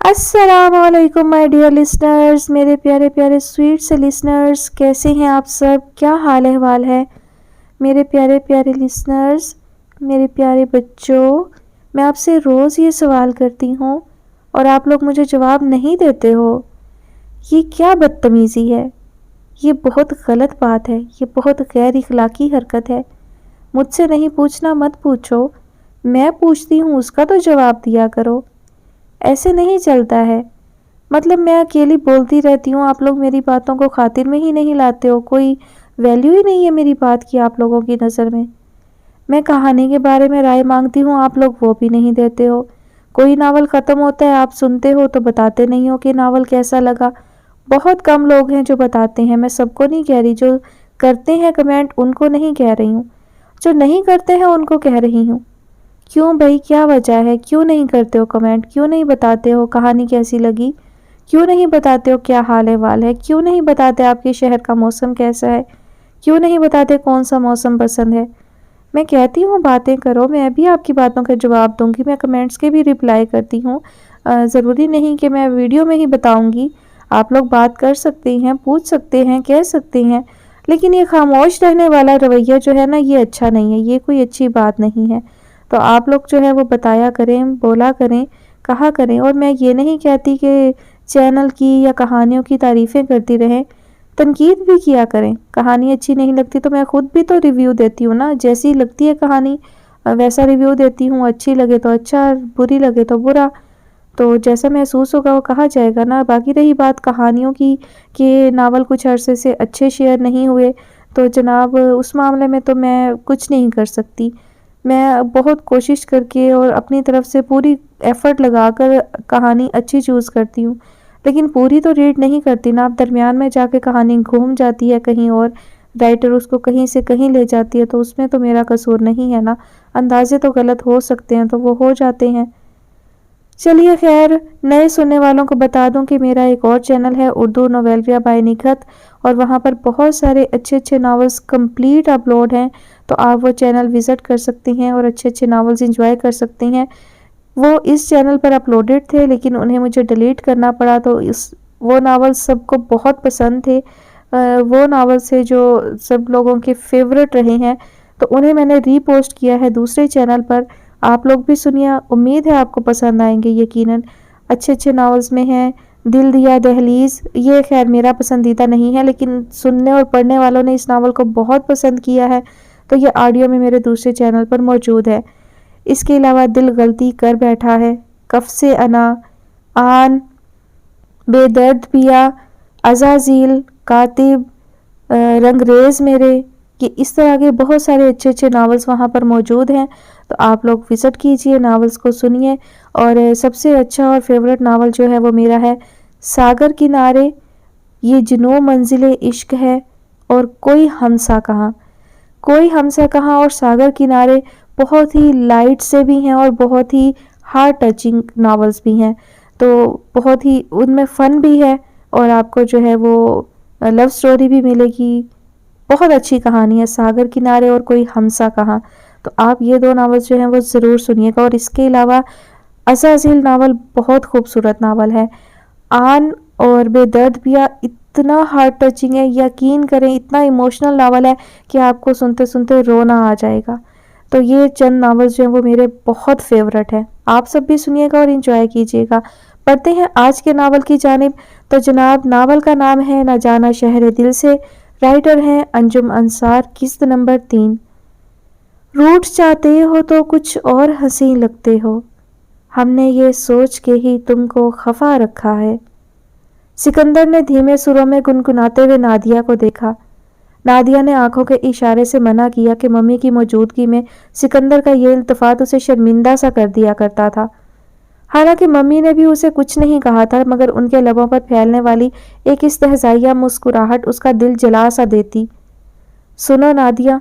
السلام علیکم my dear listeners, میرے پیارے پیارے سویٹ سے لسنرز، کیسے ہیں آپ سب؟ کیا حال احوال ہے میرے پیارے پیارے لسنرز، میرے پیارے بچوں؟ میں آپ سے روز یہ سوال کرتی ہوں اور آپ لوگ مجھے جواب نہیں دیتے ہو۔ یہ کیا بدتمیزی ہے؟ یہ بہت غلط بات ہے، یہ بہت غیر اخلاقی حرکت ہے۔ مجھ سے نہیں پوچھنا مت پوچھو، میں پوچھتی ہوں اس کا تو جواب دیا کرو۔ ایسے نہیں چلتا ہے۔ مطلب میں اکیلی بولتی رہتی ہوں، آپ لوگ میری باتوں کو خاطر میں ہی نہیں لاتے ہو، کوئی ویلیو ہی نہیں ہے میری بات کی آپ لوگوں کی نظر میں۔ میں کہانی کے بارے میں رائے مانگتی ہوں، آپ لوگ وہ بھی نہیں دیتے ہو۔ کوئی ناول ختم ہوتا ہے، آپ سنتے ہو تو بتاتے نہیں ہو کہ ناول کیسا لگا۔ بہت کم لوگ ہیں جو بتاتے ہیں، میں سب کو نہیں کہہ رہی، جو کرتے ہیں کمنٹ ان کو نہیں کہہ رہی ہوں، جو نہیں کرتے ہیں ان کو کہہ رہی ہوں۔ کیوں بھائی، کیا وجہ ہے؟ کیوں نہیں کرتے ہو کمنٹ؟ کیوں نہیں بتاتے ہو کہانی کیسی لگی؟ کیوں نہیں بتاتے ہو کیا حال احوال ہے؟ کیوں نہیں بتاتے آپ کے شہر کا موسم کیسا ہے؟ کیوں نہیں بتاتے کون سا موسم پسند ہے؟ میں کہتی ہوں باتیں کرو، میں بھی آپ کی باتوں کا جواب دوں گی، میں کمنٹس کے بھی رپلائی کرتی ہوں۔ ضروری نہیں کہ میں ویڈیو میں ہی بتاؤں گی، آپ لوگ بات کر سکتے ہیں، پوچھ سکتے ہیں، کہہ سکتے ہیں، لیکن یہ خاموش رہنے والا رویہ جو ہے نا، یہ اچھا نہیں ہے، یہ کوئی اچھی بات نہیں ہے۔ تو آپ لوگ جو ہے وہ بتایا کریں، بولا کریں، کہا کریں۔ اور میں یہ نہیں کہتی کہ چینل کی یا کہانیوں کی تعریفیں کرتی رہیں، تنقید بھی کیا کریں۔ کہانی اچھی نہیں لگتی تو میں خود بھی تو ریویو دیتی ہوں نا، جیسی لگتی ہے کہانی ویسا ریویو دیتی ہوں، اچھی لگے تو اچھا، بری لگے تو برا، تو جیسا محسوس ہوگا وہ کہا جائے گا نا۔ باقی رہی بات کہانیوں کی کہ ناول کچھ عرصے سے اچھے شیئر نہیں ہوئے، تو جناب اس معاملے میں تو میں کچھ نہیں کر سکتی۔ میں بہت کوشش کر کے اور اپنی طرف سے پوری ایفرٹ لگا کر کہانی اچھی چوز کرتی ہوں، لیکن پوری تو ریڈ نہیں کرتی نا۔ اب درمیان میں جا کے کہانی گھوم جاتی ہے کہیں اور، رائٹر اس کو کہیں سے کہیں لے جاتی ہے، تو اس میں تو میرا قصور نہیں ہے نا۔ اندازے تو غلط ہو سکتے ہیں تو وہ ہو جاتے ہیں۔ چلیے خیر، نئے سننے والوں کو بتا دوں کہ میرا ایک اور چینل ہے اردو نویلریا بائی نکھت، اور وہاں پر بہت سارے اچھے اچھے ناولز کمپلیٹ اپلوڈ ہیں، تو آپ وہ چینل وزٹ کر سکتے ہیں اور اچھے اچھے ناولز انجوائے کر سکتے ہیں۔ وہ اس چینل پر اپلوڈڈ تھے لیکن انہیں مجھے ڈیلیٹ کرنا پڑا، تو وہ ناول سب کو بہت پسند تھے، وہ ناول سے جو سب لوگوں کے فیورٹ رہے ہیں، تو انہیں میں نے ری پوسٹ کیا ہے دوسرے چینل پر۔ آپ لوگ بھی سنیے، امید ہے آپ کو پسند آئیں گے یقیناً۔ اچھے اچھے ناولز میں ہیں دل دیا دہلیز، یہ خیر میرا پسندیدہ نہیں ہے، لیکن سننے اور پڑھنے والوں نے اس ناول کو بہت پسند کیا ہے، تو یہ آڈیو میں میرے دوسرے چینل پر موجود ہے۔ اس کے علاوہ دل غلطی کر بیٹھا ہے، کف سے انا، آن، بے درد پیا، عزازیل، کاتب، رنگریز میرے، یہ اس طرح کے بہت سارے اچھے اچھے ناولز وہاں پر موجود ہیں، تو آپ لوگ وزٹ کیجئے، ناولز کو سنیے۔ اور سب سے اچھا اور فیورٹ ناول جو ہے وہ میرا ہے ساگر کنارے، یہ جنوں منزل عشق ہے، اور کوئی ہم سا کہاں۔ کوئی ہم سا کہاں اور ساگر کنارے بہت ہی لائٹ سے بھی ہیں اور بہت ہی ہارٹ ٹچنگ ناولز بھی ہیں، تو بہت ہی ان میں فن بھی ہے، اور آپ کو جو ہے وہ لو سٹوری بھی ملے گی۔ بہت اچھی کہانی ہے ساگر کنارے اور کوئی ہم سا کہاں، تو آپ یہ دو ناولز جو ہیں وہ ضرور سنیے گا۔ اور اس کے علاوہ عزازیل ناول بہت خوبصورت ناول ہے، آن اور بے درد پیا اتنا ہارٹ ٹچنگ ہے، یقین کریں اتنا ایموشنل ناول ہے کہ آپ کو سنتے سنتے رونا آ جائے گا۔ تو یہ چند ناولز جو ہیں وہ میرے بہت فیورٹ ہیں، آپ سب بھی سنیے گا اور انجوائے کیجیے گا۔ پڑھتے ہیں آج کے ناول کی جانب، تو جناب ناول کا نام ہے نہ جانا شہر دل سے، رائٹر ہیں انجم انصار، قسط نمبر 3۔ روٹ جاتے ہو تو کچھ اور ہنسی لگتے ہو، ہم نے یہ سوچ کے ہی تم کو خفا رکھا ہے۔ سکندر نے دھیمے سروں میں گنگناتے ہوئے نادیہ کو دیکھا۔ نادیہ نے آنکھوں کے اشارے سے منع کیا کہ ممی کی موجودگی میں سکندر کا یہ التفات اسے شرمندہ سا کر دیا کرتا تھا۔ حالانکہ ممی نے بھی اسے کچھ نہیں کہا تھا، مگر ان کے لبوں پر پھیلنے والی ایک استہزائیہ مسکراہٹ اس کا دل جلا سا دیتی۔ سنو نادیہ،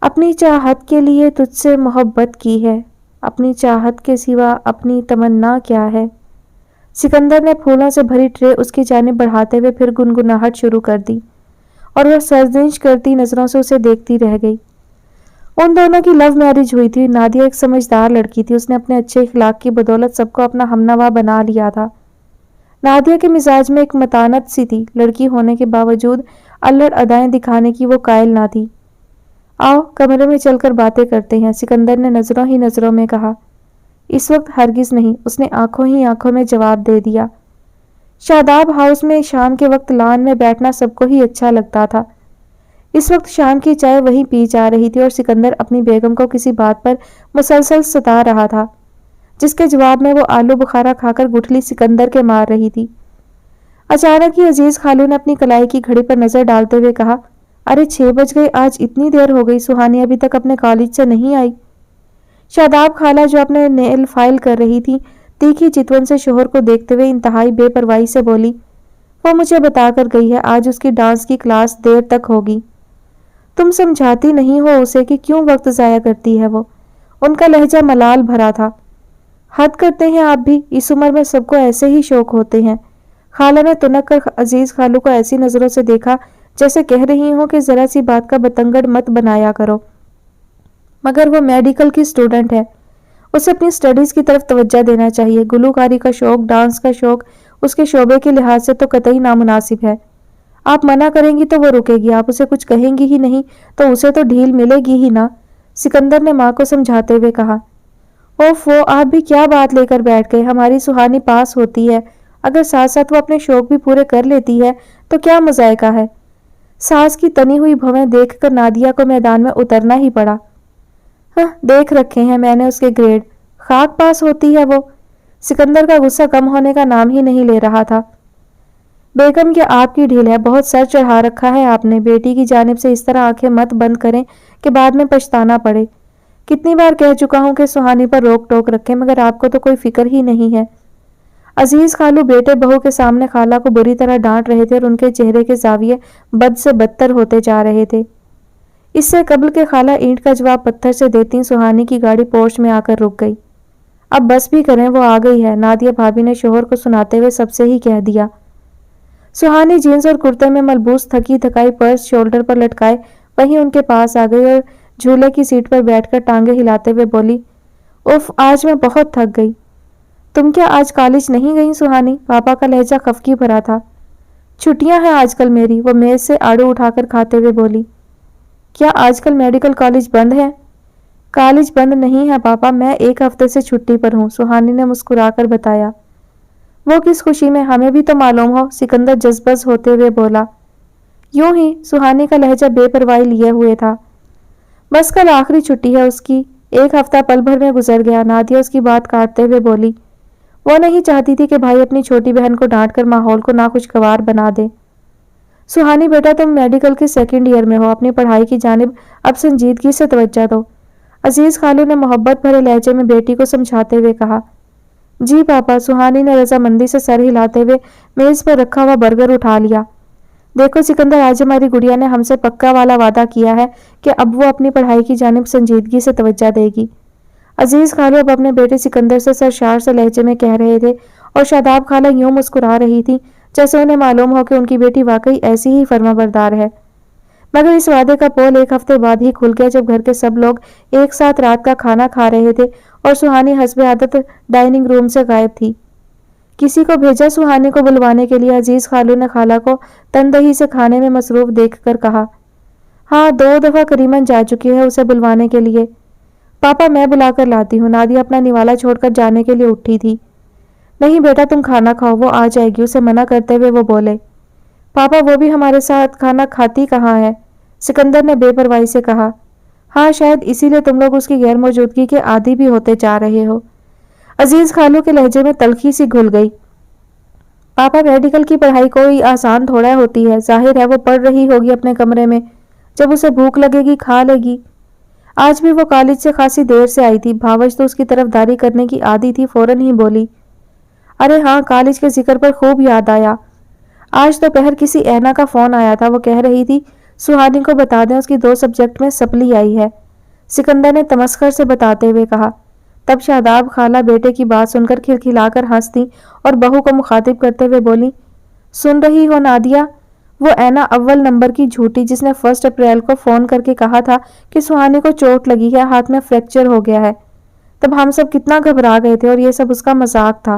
اپنی چاہت کے لیے تجھ سے محبت کی ہے، اپنی چاہت کے سوا اپنی تمنا کیا ہے؟ سکندر نے پھولوں سے بھری ٹرے اس کی جانب بڑھاتے ہوئے پھر گنگناہٹ شروع کر دی، اور وہ سرزنش کرتی نظروں سے اسے دیکھتی رہ گئی۔ ان دونوں کی لو میرج ہوئی تھی۔ نادیہ ایک سمجھدار لڑکی تھی، اس نے اپنے اچھے اخلاق کی بدولت سب کو اپنا ہمنوا بنا لیا تھا۔ نادیہ کے مزاج میں ایک متانت سی تھی، لڑکی ہونے کے باوجود الڑ ادائیں دکھانے کی وہ قائل نہ تھی۔ آؤ کمرے میں چل کر باتیں کرتے ہیں، سکندر نے نظروں ہی نظروں میں کہا۔ اس وقت ہرگز نہیں، اس نے آنکھوں ہی آنکھوں میں جواب دے دیا۔ شاداب ہاؤس میں شام کے وقت لان میں بیٹھنا سب کو ہی اچھا لگتا تھا۔ اس وقت شام کی چائے وہیں پی جا رہی تھی اور سکندر اپنی بیگم کو کسی بات پر مسلسل ستا رہا تھا، جس کے جواب میں وہ آلو بخارا کھا کر گٹھلی سکندر کے مار رہی تھی۔ اچانک ہی عزیز خالو نے اپنی کلائی کی گھڑی پر نظر ڈالتے ہوئے کہا، ارے 6 بج گئے، آج اتنی دیر ہو گئی، سہانی ابھی تک اپنے کالج سے نہیں آئی۔ شاداب خالہ جو اپنے نیل فائل کر رہی تھی، تیکھی چتون سے شوہر کو دیکھتے ہوئے انتہائی بے پرواہی سے بولی، وہ مجھے بتا کر گئی ہے آج اس کی ڈانس کی کلاس دیر تک ہوگی۔ تم سمجھاتی نہیں ہو اسے کہ کیوں وقت ضائع کرتی ہے وہ؟ ان کا لہجہ ملال بھرا تھا۔ حد کرتے ہیں آپ بھی، اس عمر میں سب کو ایسے ہی شوق ہوتے ہیں۔ خالہ نے تنک کر عزیز خالو کو ایسی نظروں سے دیکھا جیسے کہہ رہی ہوں کہ ذرا سی بات کا بتنگڑ مت بنایا کرو۔ مگر وہ میڈیکل کی سٹوڈنٹ ہے، اسے اپنی سٹڈیز کی طرف توجہ دینا چاہیے۔ گلوکاری کا شوق، ڈانس کا شوق اس کے شعبے کے لحاظ سے تو قطعی نامناسب ہے۔ آپ منع کریں گی تو وہ رکے گی، آپ اسے کچھ کہیں گی ہی نہیں تو اسے تو ڈھیل ملے گی ہی نا، سکندر نے ماں کو سمجھاتے ہوئے کہا۔ اوف وہ آپ بھی کیا بات لے کر بیٹھ گئے، ہماری سہانی پاس ہوتی ہے، اگر ساتھ ساتھ وہ اپنے شوق بھی پورے کر لیتی ہے تو کیا مذائقہ ہے۔ ساس کی تنی ہوئی بھویں دیکھ کر نادیہ کو میدان میں اترنا ہی پڑا۔ دیکھ رکھے ہیں میں نے اس کے گریڈ، خاک پاس ہوتی ہے وہ۔ سکندر کا غصہ کم ہونے کا نام ہی نہیں لے رہا تھا۔ بیگم یہ آپ کی ڈھیل ہے، بہت سر چڑھا رکھا ہے آپ نے، بیٹی کی جانب سے اس طرح آنکھیں مت بند کریں کہ بعد میں پچھتانا پڑے۔ کتنی بار کہہ چکا ہوں کہ سہانی پر روک ٹوک رکھیں، مگر آپ کو تو کوئی فکر ہی نہیں ہے۔ عزیز خالو بیٹے بہو کے سامنے خالہ کو بری طرح ڈانٹ رہے تھے اور ان کے چہرے کے زاویے بد سے بدتر ہوتے جا رہے تھے۔ اس سے قبل کہ خالہ اینٹ کا جواب پتھر سے دیتی، سہانی کی گاڑی پورچ میں آ کر رک گئی۔ اب بس بھی کریں، وہ آ گئی ہے، نادیہ بھابی نے شوہر کو سناتے ہوئے سب سے ہی کہہ دیا۔ سہانی جینس اور کرتے میں ملبوس تھکی تھکائی پرس شولڈر پر لٹکائے وہیں ان کے پاس آ گئی اور جھولے کی سیٹ پر بیٹھ کر ٹانگیں ہلاتے ہوئے بولی، اف آج میں بہت تھک گئی۔ تم کیا آج کالج نہیں گئی سہانی؟ پاپا کا لہجہ خفگی بھرا تھا۔ چھٹیاں ہیں آج کل میری، وہ میز سے آڑو اٹھا کر کھاتے ہوئے بولی۔ کیا آج کل میڈیکل کالج بند ہے؟ کالج بند نہیں ہے پاپا، میں 1 ہفتے سے چھٹی پر ہوں، سہانی نے مسکرا کر بتایا۔ وہ کس خوشی میں، ہمیں بھی تو معلوم ہو، سکندر جذبز ہوتے ہوئے بولا۔ یوں ہی، سہانی کا لہجہ بے پرواہی لیے ہوئے تھا۔ بس کل آخری چھٹی ہے اس کی، 1 ہفتہ پل بھر میں گزر گیا، نادیہ اس کی بات کاٹتے ہوئے بولی۔ وہ نہیں چاہتی تھی کہ بھائی اپنی چھوٹی بہن کو ڈانٹ کر ماحول کو ناخوشگوار بنا دے۔ سہانی بیٹا تم میڈیکل کے 2nd ایئر میں ہو، اپنی پڑھائی کی جانب اب سنجیدگی سے توجہ دو، عزیز خالو نے محبت بھرے لہجے میں بیٹی کو سمجھاتے ہوئے کہا۔ جی پاپا، سہانی نے رضامندی سے سر ہلاتے ہوئے میز پر رکھا ہوا برگر اٹھا لیا۔ دیکھو سکندر، آج ہماری گڑیا نے ہم سے پکا والا وعدہ کیا ہے کہ اب وہ اپنی پڑھائی کی جانب سنجیدگی سے توجہ دے گی۔ عزیز خالو اب اپنے بیٹے سکندر سے سرشار سے لہجے میں کہہ رہے تھے اور شاداب خالہ یوں مسکرا رہی تھی جیسے انہیں معلوم ہو کہ ان کی بیٹی واقعی ایسی ہی فرما بردار ہے۔ مگر اس وعدے کا پول 1 ہفتے بعد ہی کھل گیا جب گھر کے سب لوگ ایک ساتھ رات کا کھانا کھا رہے تھے اور سہانی حسب عادت ڈائننگ روم سے غائب تھی۔ کسی کو بھیجا سہانی کو بلوانے کے لیے؟ عزیز خالو نے خالہ کو تندہی سے کھانے میں مصروف دیکھ کر کہا۔ ہاں 2 دفعہ کریمن جا چکی ہے اسے بلوانے کے لیے۔ پاپا میں بلا کر لاتی ہوں، نادیہ اپنا نوالا چھوڑ کر جانے کے لیے اٹھی تھی۔ نہیں بیٹا تم کھانا کھاؤ، وہ آ جائے گی، اسے منع کرتے ہوئے وہ بولے۔ پاپا وہ بھی ہمارے ساتھ کھانا کھاتی کہاں ہے؟ سکندر نے بے پرواہی سے کہا۔ ہاں شاید اسی لیے تم لوگ اس کی غیر موجودگی کے عادی بھی ہوتے جا رہے ہو۔ عزیز خالو کے لہجے میں تلخی سی گھل گئی۔ پاپا میڈیکل کی پڑھائی کوئی آسان تھوڑا ہوتی ہے، ظاہر ہے وہ پڑھ رہی ہوگی اپنے کمرے میں، جب اسے بھوک لگے گی کھا لے گی۔ آج بھی وہ کالج سے خاصی دیر سے آئی تھی، بھاوش تو اس کی طرف داری کرنے کی عادی تھی، فوراً ہی بولی۔ ارے ہاں، کالج کے ذکر پر خوب یاد آیا، آج دوپہر کسی اینا کا فون آیا تھا، وہ کہہ رہی تھی سہانی کو بتا دیں اس کی 2 سبجیکٹ میں سپلی آئی ہے، سکندر نے تمسخر سے بتاتے ہوئے کہا۔ تب شاداب خالہ بیٹے کی بات سن کر کھلکھلا کر ہنس دی اور بہو کو مخاطب کرتے ہوئے بولی، سن رہی ہو نادیہ، وہ اینا اول نمبر کی جھوٹی جس نے 1 اپریل کو فون کر کے کہا تھا کہ سہانی کو چوٹ لگی ہے، ہاتھ میں فریکچر ہو گیا ہے، تب ہم سب کتنا گھبرا گئے تھے اور یہ سب اس کا مذاق تھا۔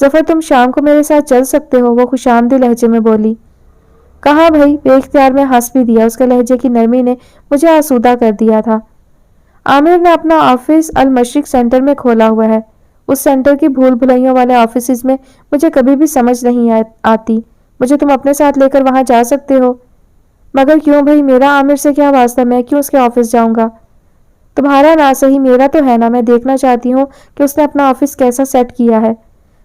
ظفر تم شام کو میرے ساتھ چل سکتے ہو، وہ خوش آمدید لہجے میں بولی۔ کہاں بھائی، بے اختیار میں ہنس بھی دیا، اس کے لہجے کی نرمی نے مجھے آسودہ کر دیا تھا۔ عامر نے اپنا آفس المشرق سینٹر میں کھولا ہوا ہے۔ اس سینٹر کی بھول بھلائیوں والے آفیسز میں مجھے کبھی بھی سمجھ نہیں آتی۔ مجھے تم اپنے ساتھ لے کر وہاں جا سکتے ہو؟ مگر کیوں بھائی، میرا عامر سے کیا واسطہ، میں کیوں اس کے آفس جاؤں گا؟ تمہارا نہ صحیح میرا تو ہے نا، میں دیکھنا چاہتی ہوں کہ اس نے اپنا آفس کیسا سیٹ کیا ہے۔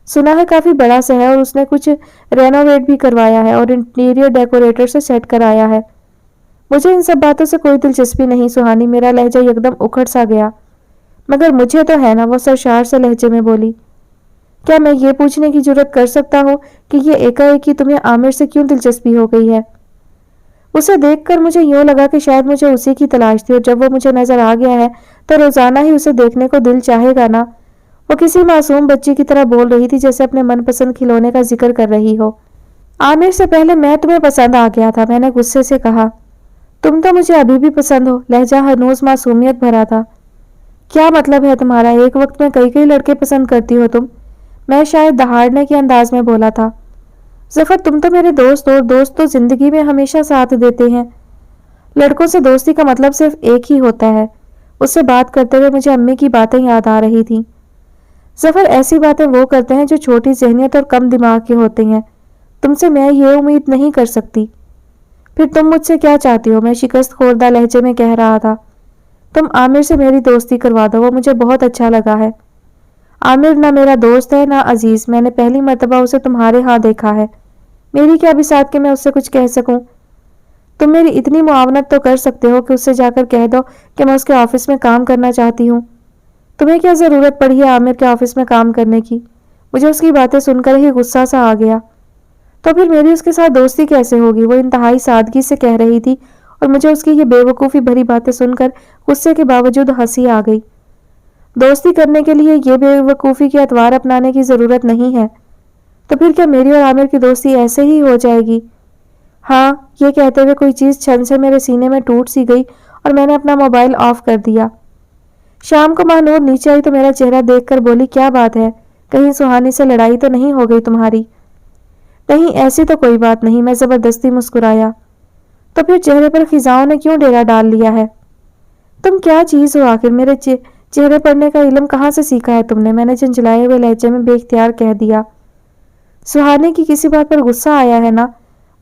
سنا ہے کافی بڑا سا ہے اور اس نے کچھ رینوویٹ بھی کروایا ہے اور انٹیریئر ڈیکوریٹر سے سیٹ کرایا ہے۔ مجھے ان سب باتوں سے کوئی دلچسپی نہیں سہانی، میرا لہجہ یکدم اکھڑ سا گیا۔ مگر مجھے تو ہے نا، وہ سرشار سے لہجے میں بولی۔ کیا میں یہ پوچھنے کی جرات کر سکتا ہوں کہ یہ ایک تمہیں عامر سے کیوں دلچسپی ہو گئی ہے؟ اسے دیکھ کر مجھے یوں لگا کہ شاید مجھے اسی کی تلاش تھی، اور جب وہ مجھے نظر آ گیا ہے تو روزانہ ہی اسے دیکھنے کو دل چاہے گا نا۔ وہ کسی معصوم بچی کی طرح بول رہی تھی، جیسے اپنے من پسند کھلونے کا ذکر کر رہی ہو۔ عامر سے پہلے میں تمہیں پسند آ گیا تھا، میں نے غصے سے کہا۔ تم تو مجھے ابھی بھی پسند ہو، لہجہ ہنوز معصومیت بھرا تھا۔ کیا مطلب ہے تمہارا، ایک وقت میں کئی لڑکے پسند کرتی ہو تم؟ میں شاید دہاڑنے کے انداز میں بولا تھا۔ ظفر تم تو میرے دوست ہو، اور دوست تو زندگی میں ہمیشہ ساتھ دیتے ہیں۔ لڑکوں سے دوستی کا مطلب صرف ایک ہی ہوتا ہے۔ اس سے بات کرتے ہوئے مجھے امی کی باتیں یاد آ رہی تھیں۔ ظفر ایسی باتیں وہ کرتے ہیں جو چھوٹی ذہنیت اور کم دماغ کے ہوتے ہیں، تم سے میں یہ امید نہیں کر سکتی۔ پھر تم مجھ سے کیا چاہتی ہو، میں شکست خوردہ لہجے میں کہہ رہا تھا۔ تم عامر سے میری دوستی کروا دو، وہ مجھے بہت اچھا لگا ہے۔ عامر نہ میرا دوست ہے نہ عزیز، میں نے پہلی مرتبہ اسے تمہارے ہاں دیکھا ہے۔ میری کیا بساط کہ میں اس سے کچھ کہہ سکوں؟ تم میری اتنی معاونت تو کر سکتے ہو کہ اس سے جا کر کہہ دو کہ میں اس کے آفس میں کام کرنا چاہتی ہوں۔ تمہیں کیا ضرورت پڑی ہے عامر کے آفس میں کام کرنے کی؟ مجھے اس کی باتیں سن کر ہی غصہ سا آ گیا۔ تو پھر میری اس کے ساتھ دوستی کیسے ہوگی؟ وہ انتہائی سادگی سے کہہ رہی تھی، اور مجھے اس کی یہ بے وقوفی بھری باتیں سن کر غصے کے باوجود ہنسی آ گئی۔ دوستی کرنے کے لیے یہ بے وقوفی کے اطوار اپنانے کی ضرورت نہیں ہے۔ تو پھر کیا میری اور عامر کی دوستی ایسے ہی ہو جائے گی؟ ہاں، یہ کہتے ہوئے کوئی چیز چھن سے میرے سینے میں ٹوٹ سی گئی اور میں نے اپنا موبائل آف کر دیا۔ شام کو ماہنور نیچے آئی تو میرا چہرہ دیکھ کر بولی، کیا بات ہے، کہیں سہانی سے لڑائی تو نہیں ہو گئی تمہاری؟ نہیں، ایسی تو کوئی بات نہیں، میں زبردستی مسکرایا۔ تو پھر چہرے پر خزاؤں نے کیوں ڈیرا ڈال لیا ہے؟ تم کیا چیز ہو آخر، میرے چہرے پڑھنے کا علم کہاں سے سیکھا ہے تم نے؟ میں نے جھنجھلائے ہوئے لہجے میں بے اختیار کہہ دیا۔ سہانی کی کسی بات پر غصہ آیا ہے نا؟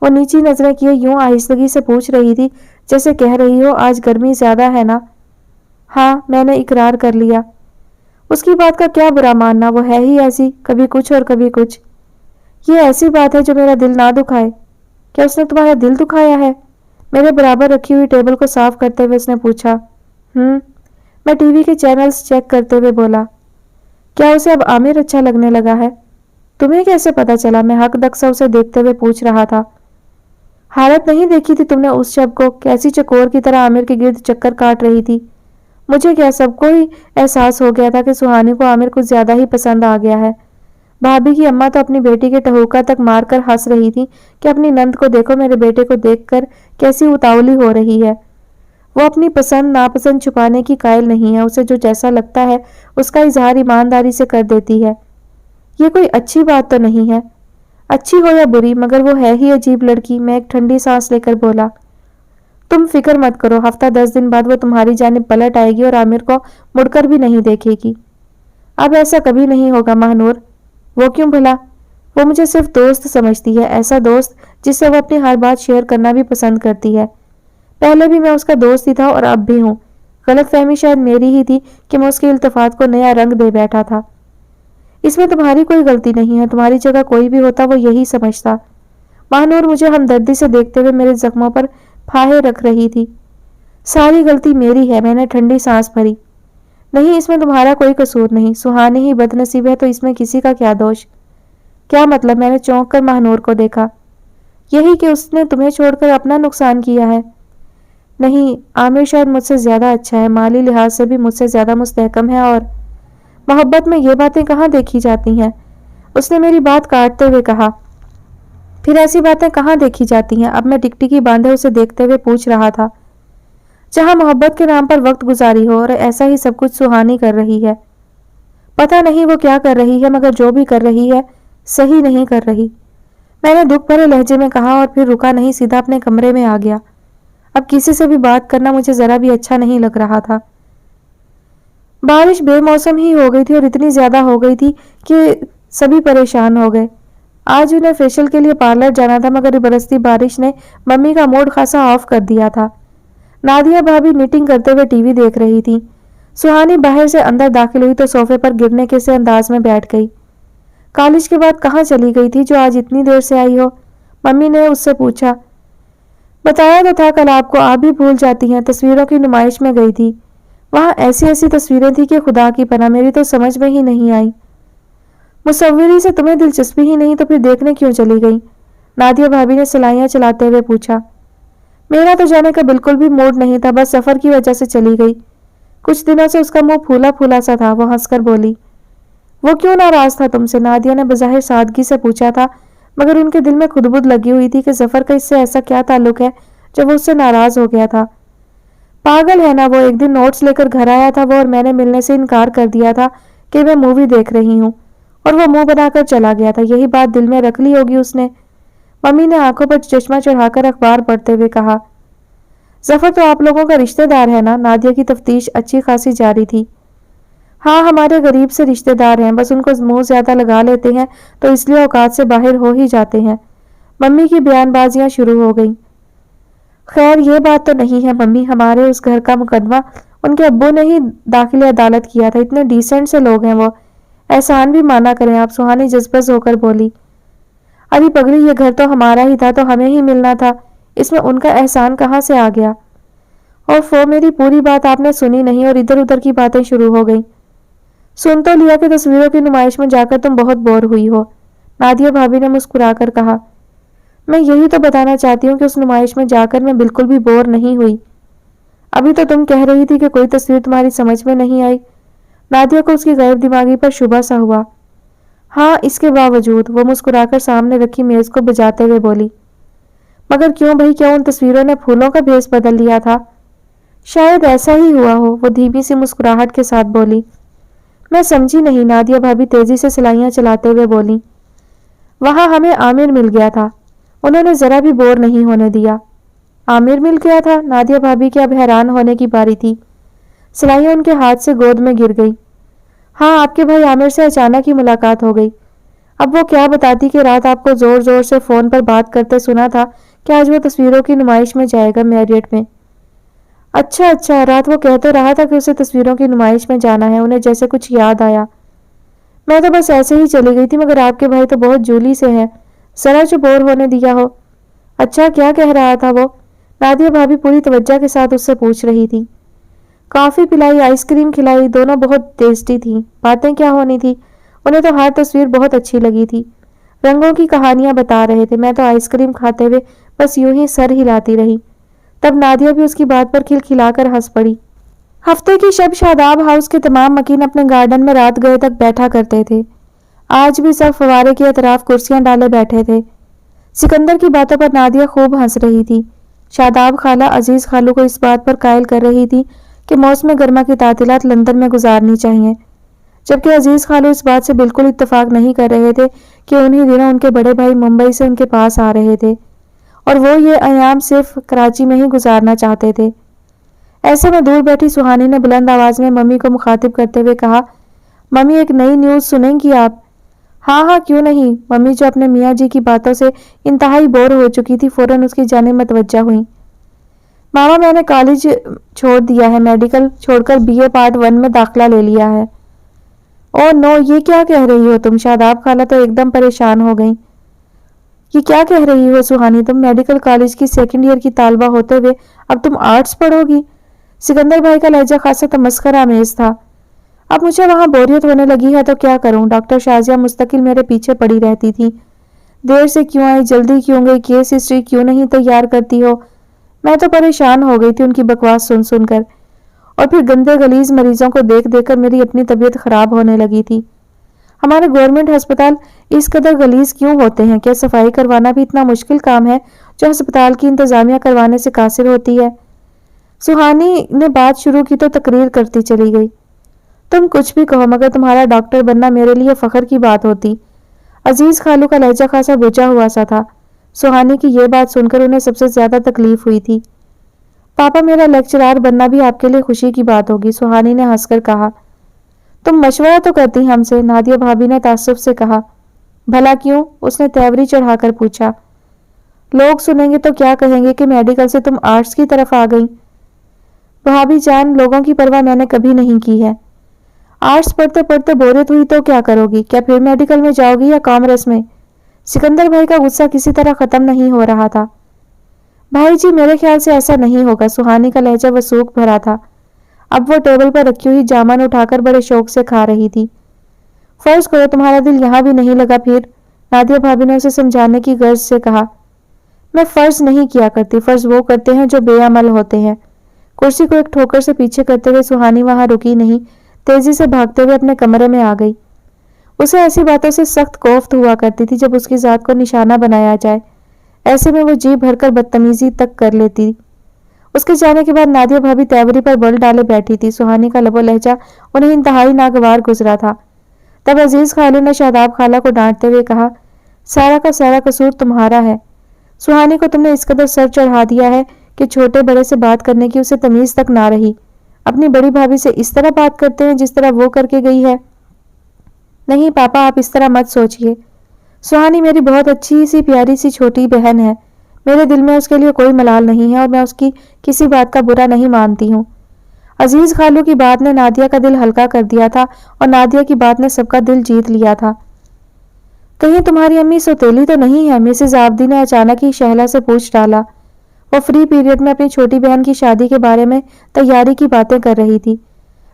وہ نیچی نظریں کیے یوں آہستگی سے پوچھ رہی تھی جیسے کہہ رہی ہو، آج گرمی زیادہ ہے نا؟ ہاں، میں نے اقرار کر لیا۔ اس کی بات کا کیا برا ماننا، وہ ہے ہی ایسی، کبھی کچھ اور کبھی کچھ۔ یہ ایسی بات ہے جو میرا دل نہ دکھائے۔ کیا اس نے تمہارا دل دکھایا ہے؟ میرے برابر رکھی ہوئی ٹیبل کو صاف کرتے ہوئے اس نے پوچھا۔ میں ٹی وی کے چینلز چیک کرتے ہوئے بولا۔ کیا اسے اب عامر اچھا لگنے لگا ہے؟ تمہیں کیسے پتا چلا؟ میں حق دکسا اسے دیکھتے ہوئے پوچھ رہا تھا۔ حالت نہیں دیکھی تھی تم نے اس شب کو، کیسی چکور کی طرح عامر کے گرد چکر کاٹ رہی تھی؟ مجھے کیا، سب کو ہی احساس ہو گیا تھا کہ سہانی کو عامر کچھ زیادہ ہی پسند آ گیا ہے۔ بھابھی کی اماں تو اپنی بیٹی کے ٹہوکا تک مار کر ہنس رہی تھی کہ اپنی نند کو دیکھو، میرے بیٹے کو دیکھ کر کیسی اتاولی ہو رہی ہے۔ وہ اپنی پسند ناپسند چھپانے کی قائل نہیں ہے، اسے جو جیسا لگتا ہے اس کا اظہار ایمانداری سے کر دیتی ہے۔ یہ کوئی اچھی بات تو نہیں ہے، اچھی ہو یا بری، مگر وہ ہے ہی عجیب لڑکی۔ میں ایک ٹھنڈی سانس لے کر بولا۔ تم فکر مت کرو، ہفتہ 10 دن بعد وہ تمہاری جانب پلٹ آئے گی اور عامر کو مڑ کر بھی نہیں دیکھے گی۔ اب ایسا کبھی نہیں ہوگا ماہنور۔ وہ کیوں بھلا؟ وہ مجھے صرف دوست سمجھتی ہے، ایسا دوست جس سے وہ اپنی ہر بات شیئر کرنا بھی پسند کرتی ہے۔ پہلے بھی میں اس کا دوست ہی تھا اور اب بھی ہوں۔ غلط فہمی شاید میری ہی تھی کہ میں اس کے التفات کو نیا رنگ دے بیٹھا تھا۔ اس میں تمہاری کوئی غلطی نہیں ہے، تمہاری جگہ کوئی بھی ہوتا وہ یہی سمجھتا۔ ماہنور مجھے ہمدردی سے دیکھتے ہوئے میرے زخموں پر پھاہے رکھ رہی تھی۔ ساری غلطی میری ہے، میں نے ٹھنڈی سانس بھری۔ نہیں، اس میں تمہارا کوئی قصور نہیں، سہانی ہی بد نصیب ہے تو اس میں کسی کا کیا دوش؟ کیا مطلب؟ میں نے چونک کر ماہنور کو دیکھا۔ یہی کہ اس نے تمہیں چھوڑ کر اپنا نقصان کیا ہے۔ نہیں، عامر شاید مجھ سے زیادہ اچھا ہے، مالی لحاظ سے بھی مجھ سے زیادہ مستحکم ہے، اور محبت میں یہ باتیں کہاں دیکھی جاتی ہیں؟ اس نے میری بات کاٹتے ہوئے کہا۔ پھر ایسی باتیں کہاں دیکھی جاتی ہیں؟ اب میں ٹکٹکی باندھے اسے دیکھتے ہوئے پوچھ رہا تھا۔ جہاں محبت کے نام پر وقت گزاری ہو، اور ایسا ہی سب کچھ سہانی کر رہی ہے۔ پتہ نہیں وہ کیا کر رہی ہے، مگر جو بھی کر رہی ہے صحیح نہیں کر رہی، میں نے دکھ بھرے لہجے میں کہا اور پھر رکا نہیں، سیدھا اپنے کمرے میں آ گیا۔ اب کسی سے بھی بات کرنا مجھے ذرا بھی اچھا نہیں لگ رہا تھا۔ بارش بے موسم ہی ہو گئی تھی اور اتنی زیادہ ہو گئی تھی کہ سبھی پریشان ہو گئے۔ آج انہیں فیشل کے لیے پارلر جانا تھا مگر برستی بارش نے ممی کا موڈ خاصا آف کر دیا تھا۔ نادیہ بھابی نیٹنگ کرتے ہوئے ٹی وی دیکھ رہی تھی۔ سہانی باہر سے اندر داخل ہوئی تو صوفے پر گرنے کے سے انداز میں بیٹھ گئی۔ کالج کے بعد کہاں چلی گئی تھی جو آج اتنی دیر سے آئی ہو؟ ممی نے اس سے پوچھا۔ بتایا تو تھا کل آپ کو، آپ بھی بھول جاتی ہیں، تصویروں کی نمائش میں گئی تھی۔ وہاں ایسی ایسی تصویریں تھی کہ خدا کی پناہ، میری تو سمجھ میں ہی نہیں آئی۔ مصوری سے تمہیں دلچسپی ہی نہیں تو پھر دیکھنے کیوں چلی گئی؟ نادیہ بھابی نے سلائیاں چلاتے ہوئے پوچھا۔ میرا تو جانے کا بالکل بھی موڈ نہیں تھا، بس سفر کی وجہ سے چلی گئی۔ کچھ دنوں سے اس کا منہ پھولا پھولا سا تھا، وہ ہنس کر بولی۔ وہ کیوں ناراض تھا تم سے؟ نادیہ نے بظاہر سادگی سے پوچھا تھا مگر ان کے دل میں خود بد لگی ہوئی تھی کہ ظفر کا اس سے ایسا کیا تعلق ہے جو وہ اس سے ناراض ہو گیا تھا۔ پاگل ہے نا وہ، ایک دن نوٹس لے کر گھر آیا تھا وہ اور میں نے ملنے سے انکار کر دیا تھا کہ میں مووی دیکھ رہی ہوں اور وہ منہ بنا کر چلا گیا تھا، یہی بات دل میں رکھ لی ہوگی اس نے۔ ممی نے آنکھوں پر چشمہ چڑھا کر اخبار پڑھتے ہوئے کہا۔ ظفر تو آپ لوگوں کا رشتہ دار ہے نا؟ نادیہ کی تفتیش اچھی خاصی جاری تھی۔ ہاں، ہمارے غریب سے رشتہ دار ہیں، بس ان کو منہ زیادہ لگا لیتے ہیں تو اس لیے اوقات سے باہر ہو ہی جاتے ہیں۔ ممی کی بیان بازیاں شروع ہو گئیں۔ خیر یہ بات تو نہیں ہے ممی، ہمارے اس گھر کا مقدمہ ان کے ابو نے ہی داخل عدالت کیا تھا، اتنے ڈیسنٹ سے لوگ ہیں وہ، احسان بھی مانا کریں آپ، سہانی جذبز ہو کر بولی۔ ارے پگلی، یہ گھر تو ہمارا ہی تھا تو ہمیں ہی ملنا تھا، اس میں ان کا احسان کہاں سے آ گیا؟ اوفو، میری پوری بات آپ نے سنی نہیں اور ادھر ادھر کی باتیں شروع ہو گئیں۔ سن تو لیا کہ تصویروں کی نمائش میں جا کر تم بہت بور ہوئی ہو، نادیہ بھابی نے مسکرا کر کہا۔ میں یہی تو بتانا چاہتی ہوں کہ اس نمائش میں جا کر میں بالکل بھی بور نہیں ہوئی۔ ابھی تو تم کہہ رہی تھی کہ کوئی تصویر تمہاری سمجھ میں نہیں آئی۔ نادیہ کو اس کی غیر دماغی پر شبہ سا ہوا۔ ہاں، اس کے باوجود، وہ مسکرا کر سامنے رکھی میز کو بجاتے ہوئے بولی۔ مگر کیوں بھائی، کیا ان تصویروں نے پھولوں کا بھیس بدل لیا تھا؟ شاید ایسا ہی ہوا ہو، وہ دھیمی سی مسکراہٹ کے ساتھ بولی۔ میں سمجھی نہیں، نادیہ بھابی تیزی سے سلائیاں چلاتے ہوئے بولی۔ وہاں ہمیں عامر مل گیا تھا، انہوں نے ذرا بھی بور نہیں ہونے دیا۔ عامر مل گیا تھا؟ نادیہ بھابی کے اب حیران ہونے کی باری تھی۔ سلائیاں ان کے ہاتھ سے گود میں گر گئی۔ ہاں، آپ کے بھائی عامر سے اچانک ہی ملاقات ہو گئی۔ اب وہ کیا بتاتی کہ رات آپ کو زور زور سے فون پر بات کرتے سنا تھا کہ آج وہ تصویروں کی نمائش میں جائے گا میریٹ میں۔ اچھا، رات وہ کہتے رہا تھا کہ اسے تصویروں کی نمائش میں جانا ہے، انہیں جیسے کچھ یاد آیا۔ میں تو بس ایسے ہی چلی گئی تھی مگر آپ کے بھائی تو بہت جولی سے ہیں، ذرا جو بور ہونے دیا ہو۔ اچھا، کیا کہہ رہا تھا وہ؟ نادیہ بھابی پوری توجہ کے ساتھ اس سے پوچھ رہی تھی۔ کافی پلائی، آئس کریم کھلائی، دونوں بہت ٹیسٹی تھیں، باتیں کیا ہونی تھی، انہیں تو ہر تصویر بہت اچھی لگی تھی، رنگوں کی کہانیاں بتا رہے تھے، میں تو آئس کریم کھاتے ہوئے بس یوں ہی سر ہلاتی رہی۔ تب نادیہ بھی اس کی بات پر کھلکھلا کر ہنس پڑی۔ ہفتے کی شب شاداب ہاؤس کے تمام مکین اپنے گارڈن میں رات گئے تک بیٹھا کرتے تھے۔ آج بھی سب فوارے کے اطراف کرسیاں ڈالے بیٹھے تھے۔ سکندر کی باتوں پر نادیہ خوب ہنس رہی تھی۔ شاداب خالہ عزیز خالو کو اس بات پر قائل کر رہی تھی کہ موسم گرما کی تعطیلات لندن میں گزارنی چاہیے، جبکہ عزیز خالو اس بات سے بالکل اتفاق نہیں کر رہے تھے کہ انہی دنوں ان کے بڑے بھائی ممبئی سے ان کے پاس آ رہے تھے اور وہ یہ ایام صرف کراچی میں ہی گزارنا چاہتے تھے۔ ایسے میں دور بیٹھی سہانی نے بلند آواز میں ممی کو مخاطب کرتے ہوئے کہا، ممی ایک نئی نیوز سنیں گی آپ؟ ہاں کیوں نہیں، ممی جو اپنے میاں جی کی باتوں سے انتہائی بور ہو چکی تھی فوراً اس کی جانب متوجہ ہوئی۔ ماما میں نے کالج چھوڑ دیا ہے، میڈیکل چھوڑ کر BA پارٹ 1 میں داخلہ لے لیا ہے۔ او نو، یہ کیا کہہ رہی ہو تم؟ شاداب خالہ تو ایک دم پریشان ہو گئیں۔ یہ کیا کہہ رہی ہو سہانی، تم میڈیکل کالج کی 2nd ایئر کی طالبہ ہوتے ہوئے اب تم آرٹس پڑھو گی؟ سکندر بھائی کا لہجہ خاصا تمسخر آمیز تھا۔ اب مجھے وہاں بوریت ہونے لگی ہے تو کیا کروں، ڈاکٹر شازیہ مستقل میرے پیچھے پڑی رہتی تھی، دیر سے کیوں آئی، جلدی کیوں گئی، کیس ہسٹری کیوں نہیں تیار کرتی ہو۔ میں تو پریشان ہو گئی تھی ان کی بکواس سن سن کر، اور پھر گندے غلیظ مریضوں کو دیکھ دیکھ کر میری اپنی طبیعت خراب ہونے لگی تھی۔ ہمارے گورنمنٹ ہسپتال اس قدر غلیظ کیوں ہوتے ہیں؟ کیا صفائی کروانا بھی اتنا مشکل کام ہے جو ہسپتال کی انتظامیہ کروانے سے قاصر ہوتی ہے؟ سہانی نے بات شروع کی تو تقریر کرتی چلی گئی۔ تم کچھ بھی کہو مگر تمہارا ڈاکٹر بننا میرے لیے فخر کی بات ہوتی۔ عزیز خالو کا لہجہ خاصا بجھا ہوا سا تھا۔ سہانی کی یہ بات سن کر انہیں سب سے زیادہ تکلیف ہوئی تھی۔ پاپا میرا لیکچرار بننا بھی آپ کے لیے خوشی کی بات ہوگی، سہانی نے ہنس کر کہا۔ تم مشورہ تو کرتی ہم سے، نادیہ بھابھی نے تعصب سے کہا۔ بھلا کیوں؟ اس نے تیوری چڑھا کر پوچھا۔ لوگ سنیں گے تو کیا کہیں گے کہ میڈیکل سے تم آرٹس کی طرف آ گئی؟ بھابھی جان، لوگوں کی پرواہ میں نے کبھی نہیں کی ہے۔ آرٹس پڑھتے پڑھتے بوریت ہوئی تو کیا کرو گی؟ کیا پھر میڈیکل میں جاؤ گی یا کامرس میں؟ سکندر بھائی کا غصہ کسی طرح ختم نہیں ہو رہا تھا۔ بھائی جی میرے خیال سے ایسا نہیں ہوگا، سہانی کا لہجہ وسوخ بھرا تھا۔ اب وہ ٹیبل پر رکھی ہوئی جامن اٹھا کر بڑے شوق سے کھا رہی تھی۔ فرض کرو تمہارا دل یہاں بھی نہیں لگا پھر، نادیہ بھابھی نے اسے سمجھانے کی غرض سے کہا۔ میں فرض نہیں کیا کرتی، فرض وہ کرتے ہیں جو بے عمل ہوتے ہیں۔ کرسی کو ایک ٹھوکر سے پیچھے کرتے ہوئے سہانی وہاں رکی نہیں، تیزی سے بھاگتے ہوئے اپنے کمرے میں آ گئی۔ اسے ایسی باتوں سے سخت کوفت ہوا کرتی تھی جب اس کی ذات کو نشانہ بنایا جائے، ایسے میں وہ جی بھر کر بدتمیزی تک کر لیتی۔ اس کے جانے کے بعد نادیہ بھابھی تیوری پر بل ڈالے بیٹھی تھی۔ سہانی کا لب و لہجہ انہیں انتہائی ناگوار گزرا تھا۔ تب عزیز خالو نے شاداب خالہ کو ڈانٹتے ہوئے کہا، سارا کا سارا قصور تمہارا ہے۔ سہانی کو تم نے اس قدر سر چڑھا دیا ہے کہ چھوٹے بڑے سے بات کرنے کی اسے تمیز تک نہ رہی۔ اپنی بڑی بھابھی سے اس طرح بات کرتے ہیں جس طرح وہ کر کے گئی ہے۔ نہیں پاپا، آپ اس طرح مت سوچئے۔ سہانی میری بہت اچھی سی پیاری سی چھوٹی بہن ہے، میرے دل میں اس کے لیے کوئی ملال نہیں ہے اور میں اس کی کسی بات کا برا نہیں مانتی ہوں۔ عزیز خالو کی بات نے نادیہ کا دل ہلکا کر دیا تھا اور نادیہ کی بات نے سب کا دل جیت لیا تھا۔ کہیں تمہاری امی سوتیلی تو نہیں ہے؟ مسز آبدی نے اچانک ہی شہلا سے پوچھ ڈالا۔ وہ فری پیریڈ میں اپنی چھوٹی بہن کی شادی کے بارے میں تیاری کی باتیں کر رہی تھی۔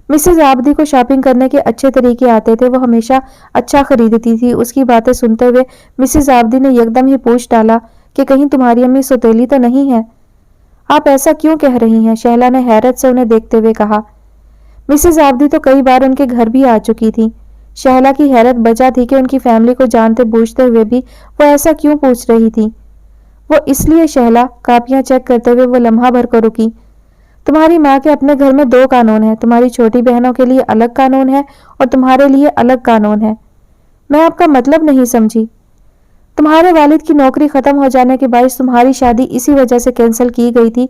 مسز آبدی کو شاپنگ کرنے کے اچھے طریقے آتے تھے، وہ ہمیشہ اچھا خریدتی تھی۔ اس کی باتیں سنتے ہوئے مسز آبدی نے یکدم ہی پوچھ ڈالا کہ کہیں تمہاری امی سوتیلی تو نہیں ہے؟ آپ ایسا کیوں کہہ رہی ہیں؟ شہلا نے حیرت سے انہیں دیکھتے ہوئے کہا۔ مسز آبدی تو کئی بار ان کے گھر بھی آ چکی تھی۔ شہلا کی حیرت بجا تھی کہ ان کی فیملی کو جانتے بوجھتے ہوئے بھی وہ ایسا کیوں پوچھ رہی تھی۔ وہ اس لیے شہلا، کاپیاں چیک کرتے ہوئے وہ لمحہ بھر کو رکی۔ تمہاری ماں کے اپنے گھر میں 2 قانون ہیں، تمہاری چھوٹی بہنوں کے لیے الگ قانون ہے اور تمہارے لیے الگ قانون ہے۔ میں آپ کا مطلب نہیں سمجھی۔ تمہارے والد کی نوکری ختم ہو جانے کے باعث تمہاری شادی اسی وجہ سے کینسل کی گئی تھی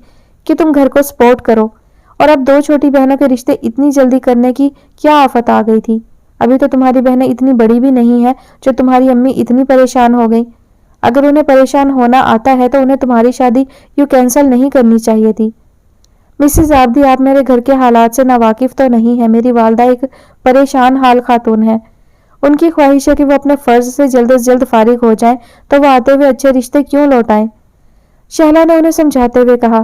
کہ تم گھر کو سپورٹ کرو، اور اب 2 چھوٹی بہنوں کے رشتے اتنی جلدی کرنے کی کیا آفت آ گئی تھی؟ ابھی تو تمہاری بہنیں اتنی بڑی بھی نہیں ہیں جو تمہاری امی اتنی پریشان ہو گئی۔ اگر انہیں پریشان ہونا آتا ہے تو انہیں تمہاری شادی یوں کینسل نہیں کرنی چاہیے تھی۔ مسز آبدی، آپ میرے گھر کے حالات سے ناواقف تو نہیں ہیں۔ میری والدہ ایک پریشان حال خاتون ہے۔ ان کی خواہش ہے کہ وہ اپنے فرض سے جلد فارغ ہو جائیں تو وہ آتے ہوئے اچھے رشتے کیوں لوٹائیں؟ شہلا نے انہیں سمجھاتے ہوئے کہا۔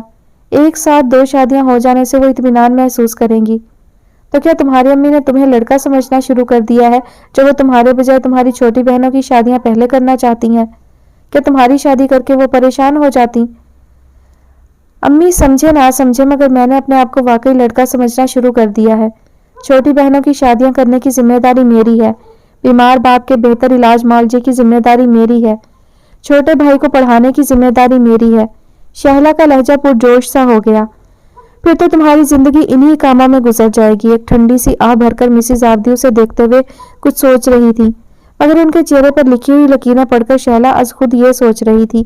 ایک ساتھ 2 شادیاں ہو جانے سے وہ اطمینان محسوس کریں گی۔ تو کیا تمہاری امی نے تمہیں لڑکا سمجھنا شروع کر دیا ہے جو وہ تمہارے بجائے تمہاری چھوٹی بہنوں کی شادیاں پہلے کرنا چاہتی ہیں؟ کیا تمہاری شادی کر کے وہ پریشان ہو جاتی؟ امی سمجھے نہ سمجھے مگر میں نے اپنے آپ کو واقعی لڑکا سمجھنا شروع کر دیا ہے۔ چھوٹی بہنوں کی شادیاں کرنے کی ذمہ داری میری ہے، بیمار باپ کے بہتر علاج معالجے کی ذمہ داری میری ہے، چھوٹے بھائی کو پڑھانے کی ذمہ داری میری ہے۔ شہلا کا لہجہ پرجوش سا ہو گیا۔ پھر تو تمہاری زندگی انہی کاموں میں گزر جائے گی۔ ایک ٹھنڈی سی آہ بھر کر مسز آبدی اسے دیکھتے ہوئے کچھ سوچ رہی تھی، مگر ان کے چہرے پر لکھی ہوئی لکیریں پڑھ کر شہلا از خود یہ سوچ رہی تھی،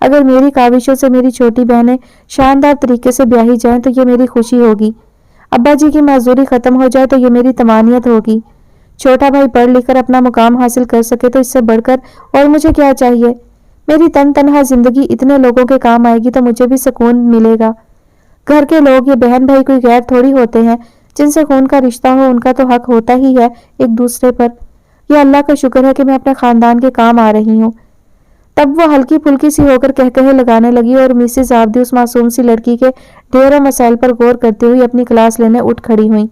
اگر میری کاوشوں سے میری چھوٹی بہنیں شاندار طریقے سے بیاہی جائیں تو یہ میری خوشی ہوگی، ابا جی کی معذوری ختم ہو جائے تو یہ میری تمانیت ہوگی، چھوٹا بھائی پڑھ لکھ کر اپنا مقام حاصل کر سکے تو اس سے بڑھ کر اور مجھے کیا چاہیے؟ میری تنہا زندگی اتنے لوگوں کے کام آئے گی تو مجھے بھی سکون ملے گا۔ گھر کے لوگ، یہ بہن بھائی کوئی غیر تھوڑی ہوتے ہیں، جن سے خون کا رشتہ ہو ان کا تو حق ہوتا ہی ہے ایک دوسرے پر۔ یہ اللہ کا شکر ہے کہ میں اپنے خاندان کے کام آ رہی ہوں۔ تب وہ ہلکی پھلکی سی ہو کر کہکہے لگانے لگی اور مسز آبدی اس معصوم سی لڑکی کے ڈھیروں مسائل پر غور کرتے ہوئی اپنی کلاس لینے اٹھ کھڑی ہوئیں۔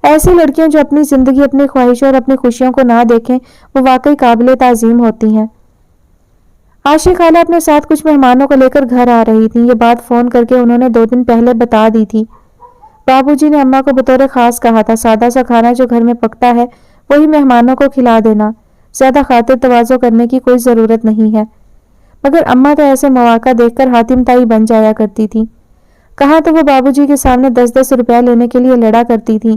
ایسی لڑکیاں جو اپنی زندگی، اپنی خواہشوں اور اپنی خوشیوں کو نہ دیکھیں وہ واقعی قابل تعظیم ہوتی ہیں۔ عاشق خالہ اپنے ساتھ کچھ مہمانوں کو لے کر گھر آ رہی تھیں۔ یہ بات فون کر کے انہوں نے 2 دن پہلے بتا دی تھی۔ بابو جی نے اماں کو بطور خاص کہا تھا، سادہ سا کھانا جو گھر میں پکتا ہے وہی مہمانوں کو کھلا دینا، زیادہ خاطر تواضع کرنے کی کوئی ضرورت نہیں ہے۔ مگر اماں تو ایسے مواقع دیکھ کر حاتم تائی بن جایا کرتی تھی۔ کہاں تو وہ بابو جی کے سامنے 10-10 روپے لینے کے لیے لڑا کرتی تھی،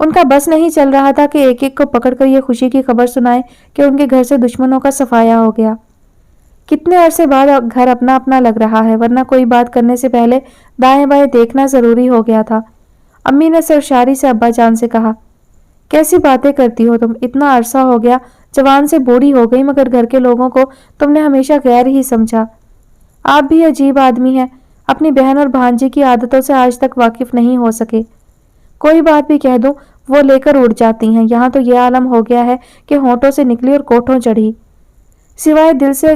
ان کا بس نہیں چل رہا تھا کہ ایک ایک کو پکڑ کر یہ خوشی کی خبر سنائے کہ ان کے گھر سے دشمنوں کا صفایا ہو گیا۔ کتنے عرصے بعد گھر اپنا اپنا لگ رہا ہے، ورنہ کوئی بات کرنے سے پہلے دائیں بائیں دیکھنا ضروری ہو گیا تھا۔ امی نے سرشاری سے ابا جان سے کہا، کیسی باتیں کرتی ہو تم، اتنا عرصہ ہو گیا، جوان سے بوڑھی ہو گئی، مگر گھر کے لوگوں کو تم نے ہمیشہ غیر ہی سمجھا۔ آپ بھی عجیب آدمی ہیں، اپنی بہن اور بھانجی کی عادتوں سے آج تک واقف نہیں ہو سکے۔ کوئی بات بھی کہہ دوں وہ لے کر اڑ جاتی ہیں، یہاں تو یہ عالم ہو گیا ہے کہ ہونٹوں سے نکلی اور کوٹھوں چڑھی۔ سوائے دل سے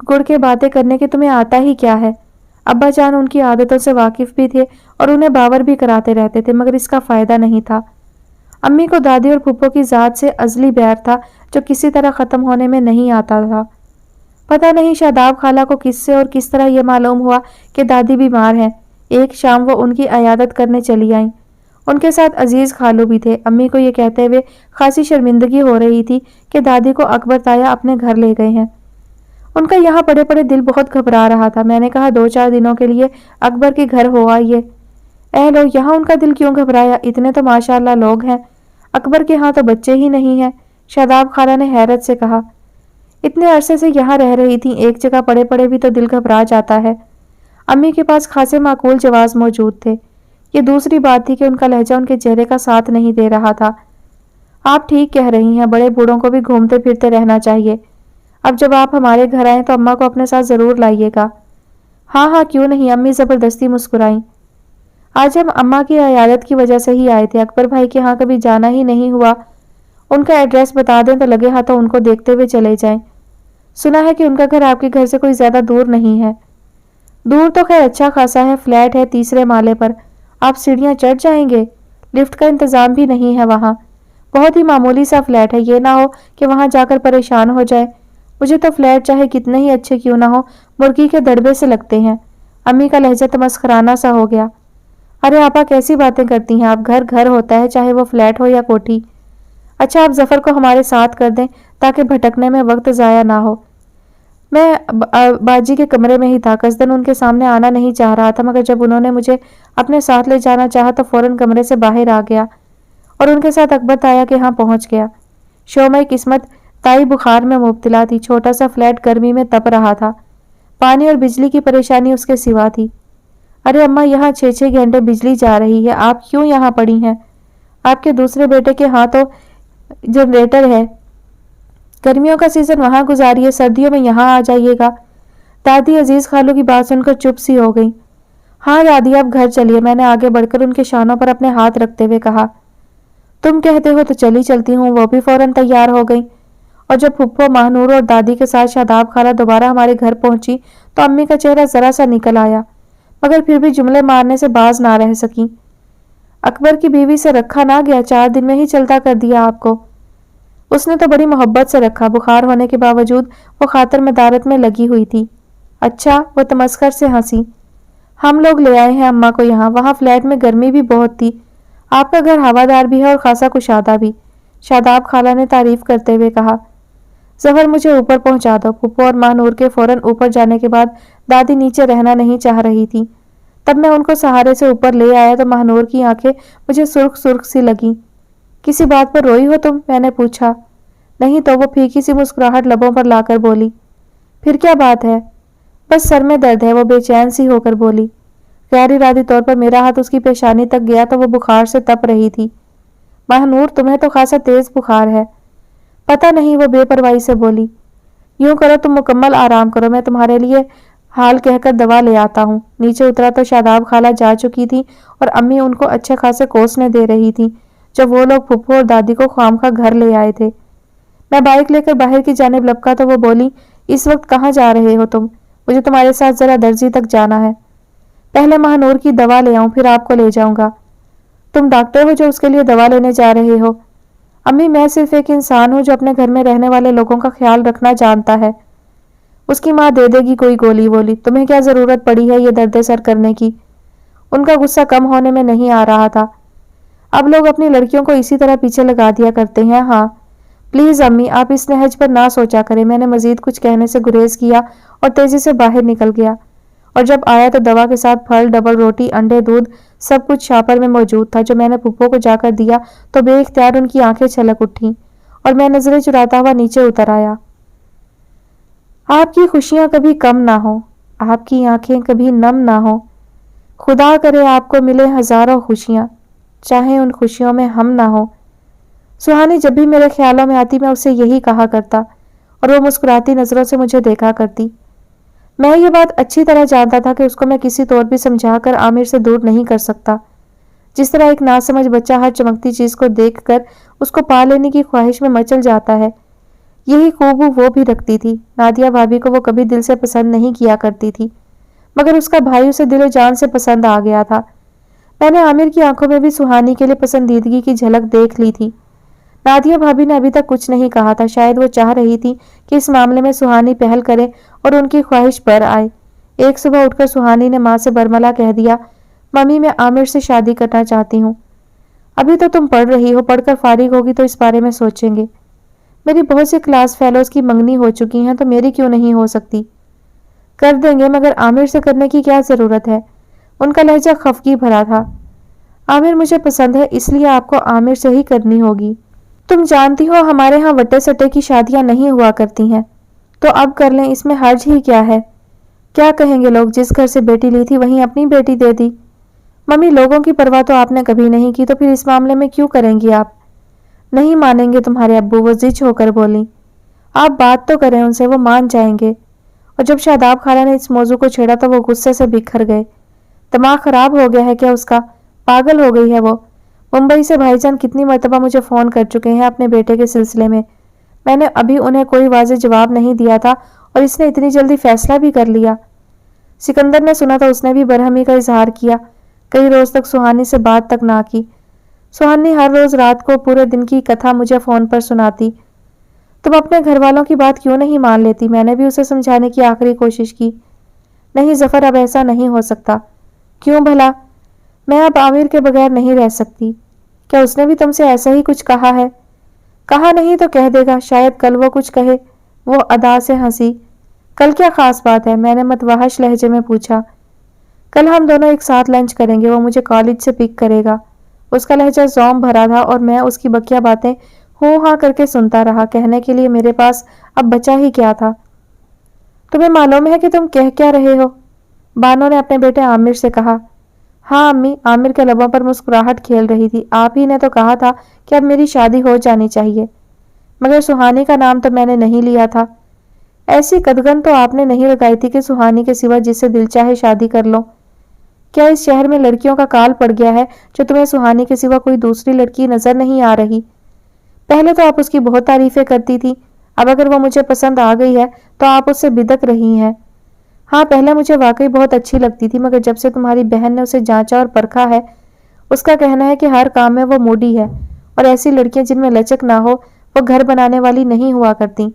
گڑ کے باتیں کرنے کے تمہیں آتا ہی کیا ہے؟ ابا جان ان کی عادتوں سے واقف بھی تھے اور انہیں باور بھی کراتے رہتے تھے، مگر اس کا فائدہ نہیں تھا۔ امی کو دادی اور پھپھو کی ذات سے ازلی بیار تھا جو کسی طرح ختم ہونے میں نہیں آتا تھا۔ پتہ نہیں شاداب خالہ کو کس سے اور کس طرح یہ معلوم ہوا کہ دادی بیمار ہیں۔ ایک شام وہ ان کی عیادت کرنے چلی آئیں۔ ان کے ساتھ عزیز خالو بھی تھے۔ امی کو یہ کہتے ہوئے خاصی شرمندگی ہو رہی تھی کہ دادی کو اکبر تایا اپنے گھر لے گئے ہیں۔ ان کا یہاں پڑے پڑے دل بہت گھبرا رہا تھا۔ میں نے کہا 2-4 دنوں کے لیے اکبر کے گھر ہو آئیے۔ اے لو، یہاں ان کا دل کیوں گھبرایا؟ اتنے تو ماشاءاللہ لوگ ہیں، اکبر کے ہاں تو بچے ہی نہیں ہیں، شاداب خالہ نے حیرت سے کہا۔ اتنے عرصے سے یہاں رہ رہی تھی، ایک جگہ پڑے پڑے بھی تو دل گھبرا جاتا ہے۔ امی کے پاس خاصے معقول جواز موجود تھے۔ یہ دوسری بات تھی کہ ان کا لہجہ ان کے چہرے کا ساتھ نہیں دے رہا تھا۔ آپ ٹھیک کہہ رہی ہیں، بڑے بوڑھوں کو بھی گھومتے پھرتے رہنا چاہیے۔ اب جب آپ ہمارے گھر آئیں تو اماں کو اپنے ساتھ ضرور لائیے گا۔ ہاں ہاں کیوں نہیں، امی زبردستی مسکرائیں۔ آج ہم اماں کی عیادت کی وجہ سے ہی آئے تھے، اکبر بھائی کے ہاں کبھی جانا ہی نہیں ہوا۔ ان کا ایڈریس بتا دیں تو لگے ہاتھوں ان کو دیکھتے ہوئے چلے جائیں۔ سنا ہے کہ ان کا گھر آپ کے گھر سے کوئی زیادہ دور نہیں ہے۔ دور تو خیر اچھا خاصا ہے، فلیٹ ہے 3 مالے پر۔ آپ سیڑھیاں چڑھ جائیں گے؟ لفٹ کا انتظام بھی نہیں ہے وہاں۔ بہت ہی معمولی سا فلیٹ ہے، یہ نہ ہو کہ وہاں جا کر پریشان ہو جائے۔ مجھے تو فلیٹ چاہے کتنے ہی اچھے کیوں نہ ہو، مرغی کے دڑبے سے لگتے ہیں۔ امی کا لہجہ تمسخرانہ سا ہو گیا۔ ارے آپا کیسی باتیں کرتی ہیں آپ، گھر گھر ہوتا ہے چاہے وہ فلیٹ ہو یا کوٹھی۔ اچھا آپ ظفر کو ہمارے ساتھ کر دیں تاکہ بھٹکنے میں وقت ضائع نہ ہو۔ میں باجی کے کمرے میں ہی تھا، قصدن ان کے سامنے آنا نہیں چاہ رہا تھا، مگر جب انہوں نے مجھے اپنے ساتھ لے جانا چاہا تو فوراً کمرے سے باہر آ گیا اور ان کے ساتھ اکبر تایا کے ہاں پہنچ گیا۔ شومئی قسمت تائی بخار میں مبتلا تھی، چھوٹا سا فلیٹ گرمی میں تپ رہا تھا، پانی اور بجلی کی پریشانی اس کے سوا تھی۔ ارے اماں یہاں 6 گھنٹے بجلی جا رہی ہے، آپ کیوں یہاں پڑی ہیں؟ آپ کے دوسرے بیٹے کے ہاں تو جنریٹر ہے، گرمیوں کا سیزن وہاں گزاریے، سردیوں میں یہاں آ جائیے گا۔ دادی عزیز خالو کی بات سن کر چپ سی ہو گئی۔ ہاں دادی آپ گھر چلیے، میں نے آگے بڑھ کر ان کے شانوں پر اپنے ہاتھ رکھتے ہوئے کہا۔ تم کہتے ہو تو چلی چلتی ہوں، وہ بھی فوراً تیار ہو گئی۔ اور جب پھپھو ماہنور اور دادی کے ساتھ شاداب خالہ دوبارہ ہمارے گھر پہنچی تو امی کا چہرہ ذرا سا نکل آیا، مگر پھر بھی جملے مارنے سے باز نہ رہ سکی۔ اکبر کی بیوی سے رکھا نہ گیا، 4 دن میں ہی چلتا کر دیا آپ کو۔ اس نے تو بڑی محبت سے رکھا، بخار ہونے کے باوجود وہ خاطر مدارت میں لگی ہوئی تھی۔ اچھا، وہ تمسخر سے ہنسی۔ ہم لوگ لے آئے ہیں اماں کو یہاں، وہاں فلیٹ میں گرمی بھی بہت تھی، آپ کا گھر ہوادار بھی ہے اور خاصا کشادہ بھی، شاداب خالہ نے تعریف کرتے ہوئے کہا۔ ظفر مجھے اوپر پہنچا دو۔ پھپھو اور ماہنور کے فوراً اوپر جانے کے بعد دادی نیچے رہنا نہیں چاہ رہی تھی۔ تب میں ان کو سہارے سے اوپر لے آیا تو ماہنور کی آنکھیں مجھے سرخ سرخ سی لگیں۔ کسی بات پر روئی ہو تم؟ میں نے پوچھا۔ نہیں تو، وہ پھیکی سی مسکراہٹ لبوں پر لا کر بولی۔ پھر کیا بات ہے؟ بس سر میں درد ہے، وہ بے چین سی ہو کر بولی۔ غیر ارادی طور پر میرا ہاتھ اس کی پیشانی تک گیا تو وہ بخار سے تپ رہی تھی۔ ماہنور تمہیں تو خاصا تیز بخار ہے۔ پتہ نہیں، وہ بے پرواہی سے بولی۔ یوں کرو تم مکمل آرام کرو، میں تمہارے لیے حال کہہ کر دوا لے آتا ہوں۔ نیچے اترا تو شاداب خالہ جا چکی تھی اور امی ان کو اچھے خاصے کوسنے دے رہی تھی جب وہ لوگ پھپھو اور دادی کو خوامخواہ گھر لے آئے تھے۔ میں بائک لے کر باہر کی جانب لپکا تو وہ بولی، اس وقت کہاں جا رہے ہو تم؟ مجھے تمہارے ساتھ ذرا درزی تک جانا ہے۔ پہلے ماہنور کی دوا لے آؤں، پھر آپ کو لے جاؤں گا۔ تم ڈاکٹر ہو جو اس کے لیے دوا لینے جا رہے ہو؟ امی میں صرف ایک انسان ہوں جو اپنے گھر میں رہنے والے لوگوں کا خیال رکھنا جانتا ہے۔ اس کی ماں دے دے گی کوئی گولی وولی، تمہیں کیا ضرورت پڑی ہے یہ درد سر کرنے کی؟ ان کا غصہ کم ہونے میں نہیں آ رہا تھا۔ اب لوگ اپنی لڑکیوں کو اسی طرح پیچھے لگا دیا کرتے ہیں۔ ہاں پلیز امی آپ اس نہج پر نہ سوچا کریں۔ میں نے مزید کچھ کہنے سے گریز کیا اور تیزی سے باہر نکل گیا اور جب آیا تو دوا کے ساتھ پھل، ڈبل روٹی، انڈے، دودھ سب کچھ شاپر میں موجود تھا، جو میں نے پھپھو کو جا کر دیا تو بے اختیار ان کی آنکھیں چھلک اٹھیں اور میں نظریں چراتا ہوا نیچے اتر آیا۔ آپ کی خوشیاں کبھی کم نہ ہوں، آپ کی آنکھیں کبھی نم نہ ہوں، خدا کرے آپ کو ملے ہزاروں خوشیاں، چاہے ان خوشیوں میں ہم نہ ہوں۔ سہانی جب بھی میرے خیالوں میں آتی میں اسے یہی کہا کرتا اور وہ مسکراتی نظروں سے مجھے دیکھا کرتی۔ میں یہ بات اچھی طرح جانتا تھا کہ اس کو میں کسی طور بھی سمجھا کر عامر سے دور نہیں کر سکتا، جس طرح ایک ناسمجھ بچہ ہر چمکتی چیز کو دیکھ کر اس کو پا لینے کی خواہش میں مچل جاتا ہے۔ یہی خوب وہ بھی رکھتی تھی۔ نادیہ بھابھی کو وہ کبھی دل سے پسند نہیں کیا کرتی تھی، مگر اس کا بھائی اسے دل و جان سے پسند آ گیا تھا۔ میں نے عامر کی آنکھوں میں بھی سہانی کے لیے پسندیدگی کی جھلک دیکھ لی تھی۔ نادیہ بھابھی نے ابھی تک کچھ نہیں کہا تھا، شاید وہ چاہ رہی تھی کہ اس معاملے میں سہانی پہل کرے اور ان کی خواہش پر آئے۔ ایک صبح اٹھ کر سہانی نے ماں سے برملا کہہ دیا، ممی میں عامر سے شادی کرنا چاہتی ہوں۔ ابھی تو تم پڑھ رہی ہو، پڑھ کر فارغ ہوگی تو اس بارے میں سوچیں گے۔ میری بہت سی کلاس فیلوز کی منگنی ہو چکی ہیں تو میری کیوں نہیں ہو سکتی؟ کر دیں گے، مگر عامر سے کرنے کی کیا ضرورت ہے؟ ان کا لہجہ خفگی بھرا تھا۔ عامر مجھے پسند ہے، اس لیے آپ کو عامر سے ہی کرنی ہوگی۔ تم جانتی ہو ہمارے ہاں وٹے سٹے کی شادیاں نہیں ہوا کرتی ہیں، تو اب کر لیں، اس میں حرج ہی کیا ہے؟ کیا کہیں گے لوگ؟ جس گھر سے بیٹی لی تھی وہیں اپنی بیٹی دے دی۔ ممی لوگوں کی پرواہ تو آپ نے کبھی نہیں کی، تو پھر اس معاملے میں کیوں کریں گی آپ؟ نہیں مانیں گے تمہارے ابو، وہ ضج ہو کر بولی۔ آپ بات تو کریں ان سے، وہ مان جائیں گے۔ اور جب شاداب خالہ نے اس موضوع کو چھیڑا تو وہ غصے سے بکھر گئے۔ دماغ خراب ہو گیا ہے کیا اس کا؟ پاگل ہو گئی ہے وہ؟ ممبئی سے بھائی جان کتنی مرتبہ مجھے فون کر چکے ہیں اپنے بیٹے کے سلسلے میں نے ابھی انہیں کوئی واضح جواب نہیں دیا تھا اور اس نے اتنی جلدی فیصلہ بھی کر لیا۔ سکندر نے سنا تو اس نے بھی برہمی کا اظہار کیا، کئی روز تک سہانی سے بات تک نہ کی۔ سہانی ہر روز رات کو پورے دن کی کتھا مجھے فون پر سناتی۔ تم اپنے گھر والوں کی بات کیوں نہیں مان لیتی؟ میں نے بھی اسے سمجھانے کی آخری کوشش کی۔ نہیں ظفر، اب ایسا نہیں ہو سکتا۔ کیوں بھلا؟ میں اب عامر کے بغیر نہیں رہ سکتی۔ کیا اس نے بھی تم سے ایسا ہی کچھ کہا ہے؟ کہا نہیں تو کہہ دے گا، شاید کل وہ کچھ کہے۔ وہ ادا سے ہنسی۔ کل کیا خاص بات ہے؟ میں نے متوحش لہجے میں پوچھا۔ کل ہم دونوں ایک ساتھ لنچ کریں گے، وہ مجھے کالج سے پک کرے گا۔ اس کا لہجہ زوم بھرا تھا اور میں اس کی بکیا باتیں ہوں ہاں کر کے سنتا رہا۔ کہنے کے لیے میرے پاس اب بچا ہی کیا تھا۔ تمہیں معلوم ہے کہ تم کہہ کیا رہے ہو؟ بانو نے اپنے بیٹے عامر سے کہا۔ ہاں امی، عامر کے لبوں پر مسکراہٹ کھیل رہی تھی۔ آپ ہی نے تو کہا تھا کہ اب میری شادی ہو جانی چاہیے، مگر سہانی کا نام تو میں نے نہیں لیا تھا۔ ایسی قدغن تو آپ نے نہیں لگائی تھی کہ سہانی کے سوا جس سے دل چاہے شادی کر لو۔ کیا اس شہر میں لڑکیوں کا کال پڑ گیا ہے جو تمہیں سہانی کے سوا کوئی دوسری لڑکی نظر نہیں آ رہی؟ پہلے تو آپ اس کی بہت تعریفیں کرتی تھی، اب اگر وہ مجھے پسند آ گئی ہے تو آپ اس سے بدک رہی ہیں۔ ہاں پہلے مجھے واقعی بہت اچھی لگتی تھی، مگر جب سے تمہاری بہن نے اسے جانچا اور پرکھا ہے، اس کا کہنا ہے کہ ہر کام میں وہ موڈی ہے اور ایسی لڑکیاں جن میں لچک نہ ہو وہ گھر بنانے والی نہیں ہوا کرتی۔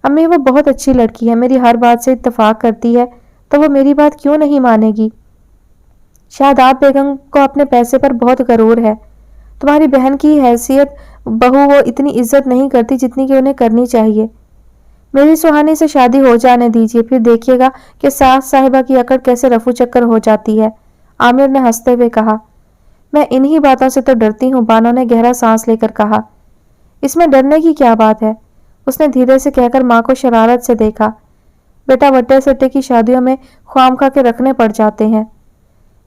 امی وہ بہت اچھی لڑکی ہے، میری ہر بات سے اتفاق کرتی ہے، تو وہ میری بات کیوں نہیں مانے گی؟ شاداب بیگم کو اپنے پیسے پر بہت غرور ہے۔ تمہاری بہن کی حیثیت بہو وہ اتنی عزت نہیں کرتی جتنی کہ انہیں کرنی چاہیے۔ میری سہانی سے شادی ہو جانے دیجیے، پھر دیکھیے گا کہ ساس صاحبہ کی اکڑ کیسے رفو چکر ہو جاتی ہے، عامر نے ہنستے ہوئے کہا۔ میں انہی باتوں سے تو ڈرتی ہوں، بانو نے گہرا سانس لے کر کہا۔ اس میں ڈرنے کی کیا بات ہے؟ اس نے دھیرے سے کہہ کر ماں کو شرارت سے دیکھا۔ بیٹا وٹے سٹے کی شادیوں میں خوام کھا کے رکھنے پڑ جاتے ہیں۔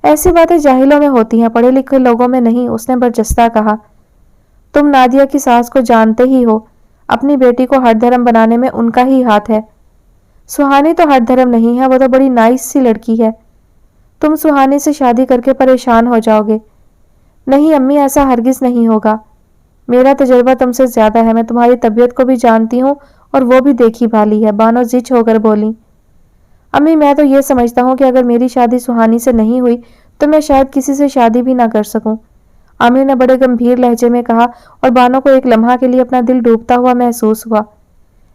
ایسی باتیں جاہلوں میں ہوتی ہیں، پڑھے لکھے لوگوں میں نہیں، اس نے برجستہ کہا۔ تم نادیہ کی ساس کو جانتے ہی ہو، اپنی بیٹی کو ہٹ دھرم بنانے میں ان کا ہی ہاتھ ہے۔ سہانی تو ہٹ دھرم نہیں ہے، وہ تو بڑی نائس سی لڑکی ہے۔ تم سہانی سے شادی کر کے پریشان ہو جاؤ گے۔ نہیں امی، ایسا ہرگز نہیں ہوگا۔ میرا تجربہ تم سے زیادہ ہے، میں تمہاری طبیعت کو بھی جانتی ہوں اور وہ بھی دیکھی بھالی ہے، بانو ضج ہو کر بولی۔ امی میں تو یہ سمجھتا ہوں کہ اگر میری شادی سہانی سے نہیں ہوئی تو میں شاید کسی سے شادی بھی نہ کر سکوں، عامر نے بڑے گمبھیر لہجے میں کہا، اور بانو کو ایک لمحہ کے لیے اپنا دل ڈوبتا ہوا محسوس ہوا۔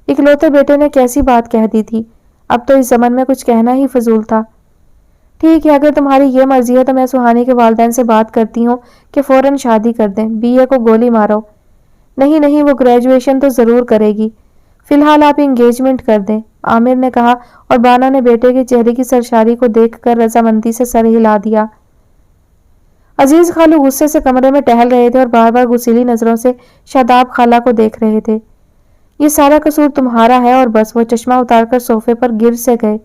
اکلوتے بیٹے نے کیسی بات کہہ دی تھی، اب تو اس زمن میں کچھ کہنا ہی فضول تھا۔ ٹھیک ہے، اگر تمہاری یہ مرضی ہے تو میں سہانی کے والدین سے بات کرتی ہوں کہ فوراً شادی کر دیں، BA کو گولی مارو۔ نہیں نہیں، وہ گریجویشن تو ضرور کرے گی، فی الحال آپ انگیجمنٹ کر دیں، عامر نے کہا اور بانا نے بیٹے کے چہرے کی سرشاری کو دیکھ کر رضامندی سے سر ہلا دیا۔ عزیز خالو غصے سے کمرے میں ٹہل رہے تھے اور بار بار غصیلی نظروں سے شاداب خالہ کو دیکھ رہے تھے۔ یہ سارا قصور تمہارا ہے اور بس۔ وہ چشمہ اتار کر صوفے پر گر سے گئے۔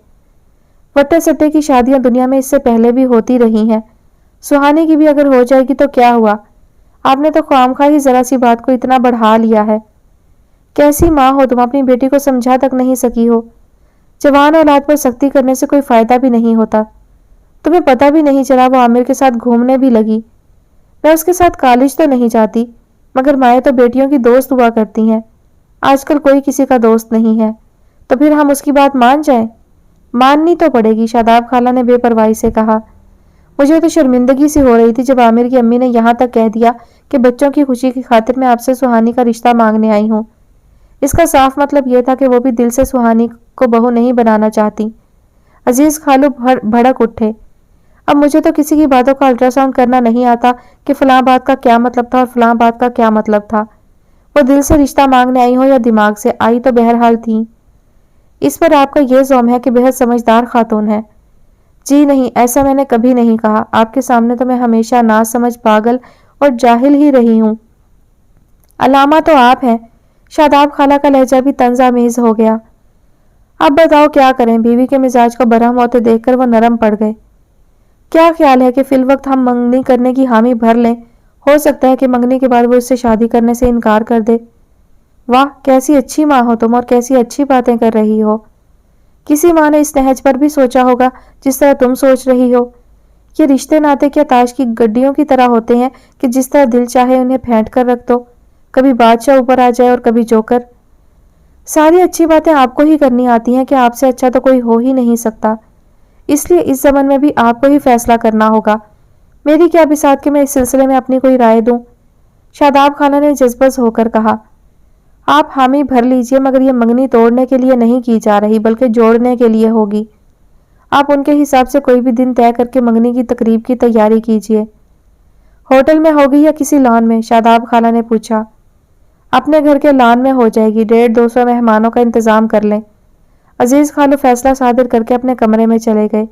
وٹے سٹے کی شادیاں دنیا میں اس سے پہلے بھی ہوتی رہی ہیں، سہانی کی بھی اگر ہو جائے گی تو کیا ہوا؟ آپ نے تو خواہ ہی ذرا سی بات کو اتنا بڑھا لیا ہے۔ کیسی ماں ہو تم، اپنی بیٹی کو سمجھا تک نہیں سکی ہو۔ جوان اولاد پر سختی کرنے سے کوئی فائدہ بھی نہیں ہوتا۔ تمہیں پتہ بھی نہیں چلا وہ عامر کے ساتھ گھومنے بھی لگی۔ میں اس کے ساتھ کالج تو نہیں جاتی، مگر مائیں تو بیٹیوں کی دوست ہوا کرتی ہیں۔ آج کل کوئی کسی کا دوست نہیں ہے، تو پھر ہم اس کی بات مان جائیں؟ ماننی تو پڑے گی، شاداب خالہ نے بے پرواہی سے کہا۔ مجھے تو شرمندگی سی ہو رہی تھی جب عامر کی امی نے یہاں تک کہہ دیا کہ بچوں کی خوشی کی خاطر میں آپ سے سہانی کا رشتہ مانگنے آئی ہوں۔ اس کا صاف مطلب یہ تھا کہ وہ بھی دل سے سہانی کو بہو نہیں بنانا چاہتی۔ عزیز خالو بھڑک اٹھے۔ اب مجھے تو کسی کی باتوں کا الٹرا ساؤنڈ کرنا نہیں آتا کہ فلاں بات کا کیا مطلب تھا اور فلاں بات کا کیا مطلب تھا۔ وہ دل سے رشتہ مانگنے آئی ہو یا دماغ سے آئی تو بہرحال تھی۔ اس پر آپ کا یہ زوم ہے کہ بہت سمجھدار خاتون ہے۔ جی نہیں، ایسا میں نے کبھی نہیں کہا۔ آپ کے سامنے تو میں ہمیشہ ناسمجھ، پاگل اور جاہل ہی رہی ہوں۔ علامہ تو آپ ہیں۔ شاداب خالہ کا لہجہ بھی طنز آمیز ہو گیا۔ اب بتاؤ کیا کریں؟ بیوی کے مزاج کو برہم ہوتے دیکھ کر وہ نرم پڑ گئے۔ کیا خیال ہے کہ فی الوقت ہم منگنی کرنے کی حامی بھر لیں؟ ہو سکتا ہے کہ منگنی کے بعد وہ اس سے شادی کرنے سے انکار کر دے۔ واہ، کیسی اچھی ماں ہو تم اور کیسی اچھی باتیں کر رہی ہو۔ کسی ماں نے اس نہج پر بھی سوچا ہوگا جس طرح تم سوچ رہی ہو؟ یہ رشتے ناتے کیا تاش کی گڈیوں کی طرح ہوتے ہیں کہ جس طرح دل چاہے انہیں پھینٹ کر رکھ دو، کبھی بادشاہ اوپر آ جائے اور کبھی جوکر۔ ساری اچھی باتیں آپ کو ہی کرنی آتی ہیں کہ آپ سے اچھا تو کوئی ہو ہی نہیں سکتا، اس لیے اس زمن میں بھی آپ کو ہی فیصلہ کرنا ہوگا۔ میری کیا بساط کہ میں اس سلسلے میں اپنی کوئی رائے دوں؟ شاداب خانہ نے جذبز ہو کر کہا۔ آپ حامی بھر لیجئے، مگر یہ منگنی توڑنے کے لیے نہیں کی جا رہی بلکہ جوڑنے کے لیے ہوگی۔ آپ ان کے حساب سے کوئی بھی دن طے کر کے منگنی کی تقریب کی تیاری کیجئے۔ ہوٹل میں ہوگی یا کسی لان میں؟ شاداب خالہ نے پوچھا۔ اپنے گھر کے لان میں ہو جائے گی، 150-200 مہمانوں کا انتظام کر لیں۔ عزیز خالو فیصلہ صادر کر کے اپنے کمرے میں چلے گئے۔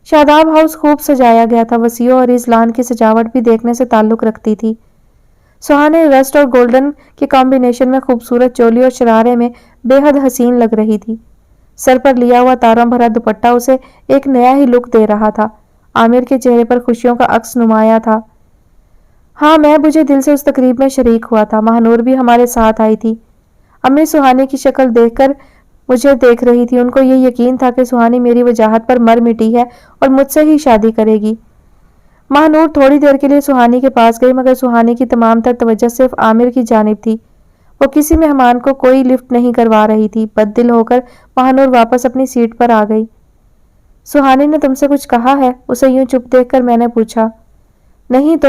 شاداب ہاؤس خوب سجایا گیا تھا، وسیع اور اس لان کی سجاوٹ بھی دیکھنے سے تعلق رکھتی تھی۔ سہانے رسٹ اور گولڈن کے کمبینیشن میں خوبصورت چولی اور شرارے میں بے حد حسین لگ رہی تھی۔ سر پر لیا ہوا تاروں بھرا دوپٹہ اسے ایک نیا ہی لک دے رہا تھا۔ عامر کے چہرے پر خوشیوں کا عکس نمایاں تھا۔ ہاں، میں بجھے دل سے اس تقریب میں شریک ہوا تھا۔ مہنور بھی ہمارے ساتھ آئی تھی۔ امی سہانی کی شکل دیکھ کر مجھے دیکھ رہی تھی۔ ان کو یہ یقین تھا کہ سہانی میری وجاہت پر مر مٹی ہے اور مجھ سے ہی شادی کرے گی۔ مہنور تھوڑی دیر کے لیے سہانی کے پاس گئی، مگر سہانی کی تمام تر توجہ صرف عامر کی جانب تھی۔ وہ کسی مہمان کو کوئی لفٹ نہیں کروا رہی تھی۔ بد دل ہو کر مہنور واپس اپنی سیٹ پر آ گئی۔ سہانی نے تم سے کچھ کہا ہے؟ اسے یوں چپ دیکھ کر میں نے پوچھا۔ نہیں تو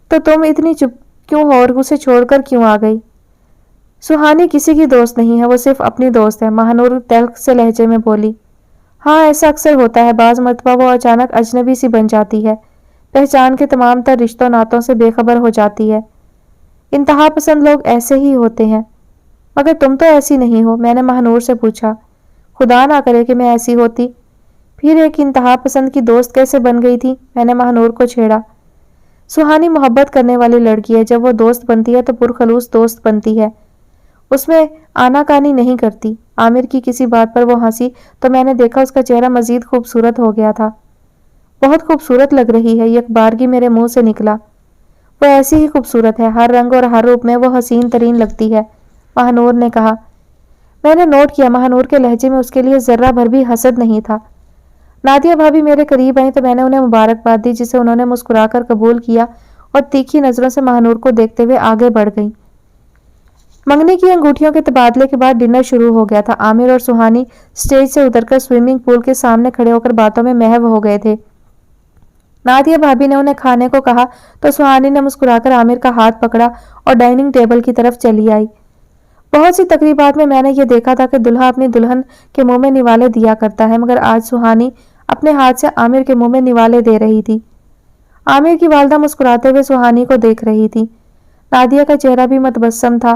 تم اتنی چپ کیوں ہو اور اسے چھوڑ کر کیوں آ گئی؟ سہانی کسی کی دوست نہیں ہے، وہ صرف اپنی دوست ہے، مہنور تلخ سے لہجے میں بولی۔ ہاں، ایسا اکثر ہوتا ہے، بعض مرتبہ وہ اچانک اجنبی سی بن جاتی ہے، پہچان کے تمام تر رشتوں ناتوں سے بے خبر ہو جاتی ہے۔ انتہا پسند لوگ ایسے ہی ہوتے ہیں، مگر تم تو ایسی نہیں ہو، میں نے مہنور سے پوچھا۔ خدا نہ کرے کہ میں ایسی ہوتی، پھر ایک انتہا پسند کی دوست کیسے بن گئی تھی؟ میں نے مہنور کو چھیڑا۔ سہانی محبت کرنے والی لڑکی ہے، جب وہ دوست بنتی ہے تو پرخلوص دوست بنتی ہے، اس میں آناکانی نہیں کرتی۔ عامر کی کسی بات پر وہ ہنسی تو میں نے دیکھا اس کا چہرہ مزید خوبصورت ہو گیا تھا۔ بہت خوبصورت لگ رہی ہے، یک بارگی میرے منہ سے نکلا۔ وہ ایسی ہی خوبصورت ہے، ہر رنگ اور ہر روپ میں وہ حسین ترین لگتی ہے، مہنور نے کہا۔ میں نے نوٹ کیا مہنور کے لہجے میں اس کے لیے ذرہ بھر بھی حسد نہیں تھا۔ نادیہ بھابی میرے قریب آئیں تو میں نے انہیں مبارکباد دی، جسے انہوں نے مسکرا کر قبول کیا اور تیکھی نظروں سے مہنور کو دیکھتے ہوئے آگے بڑھ گئیں۔ منگنی کی انگوٹھیوں کے تبادلے کے بعد ڈنر شروع ہو گیا تھا۔ عامر اور سہانی سٹیج سے اتر کر سوئمنگ پول کے سامنے کھڑے ہو کر باتوں میں محو ہو گئے تھے۔ نادیہ بھابی نے انہیں کھانے کو کہا تو سہانی نے مسکرا کر عامر کا ہاتھ پکڑا اور ڈائننگ ٹیبل کی طرف چلی آئی۔ بہت سی تقریبات میں میں نے یہ دیکھا تھا کہ دلہا اپنی دلہن کے منہ میں نوالے دیا کرتا ہے، مگر آج سہانی اپنے ہاتھ سے عامر کے منہ میں نوالے دے رہی تھی۔ عامر کی والدہ مسکراتے ہوئے سہانی کو دیکھ رہی تھی۔ نادیہ کا چہرہ بھی متبسم تھا۔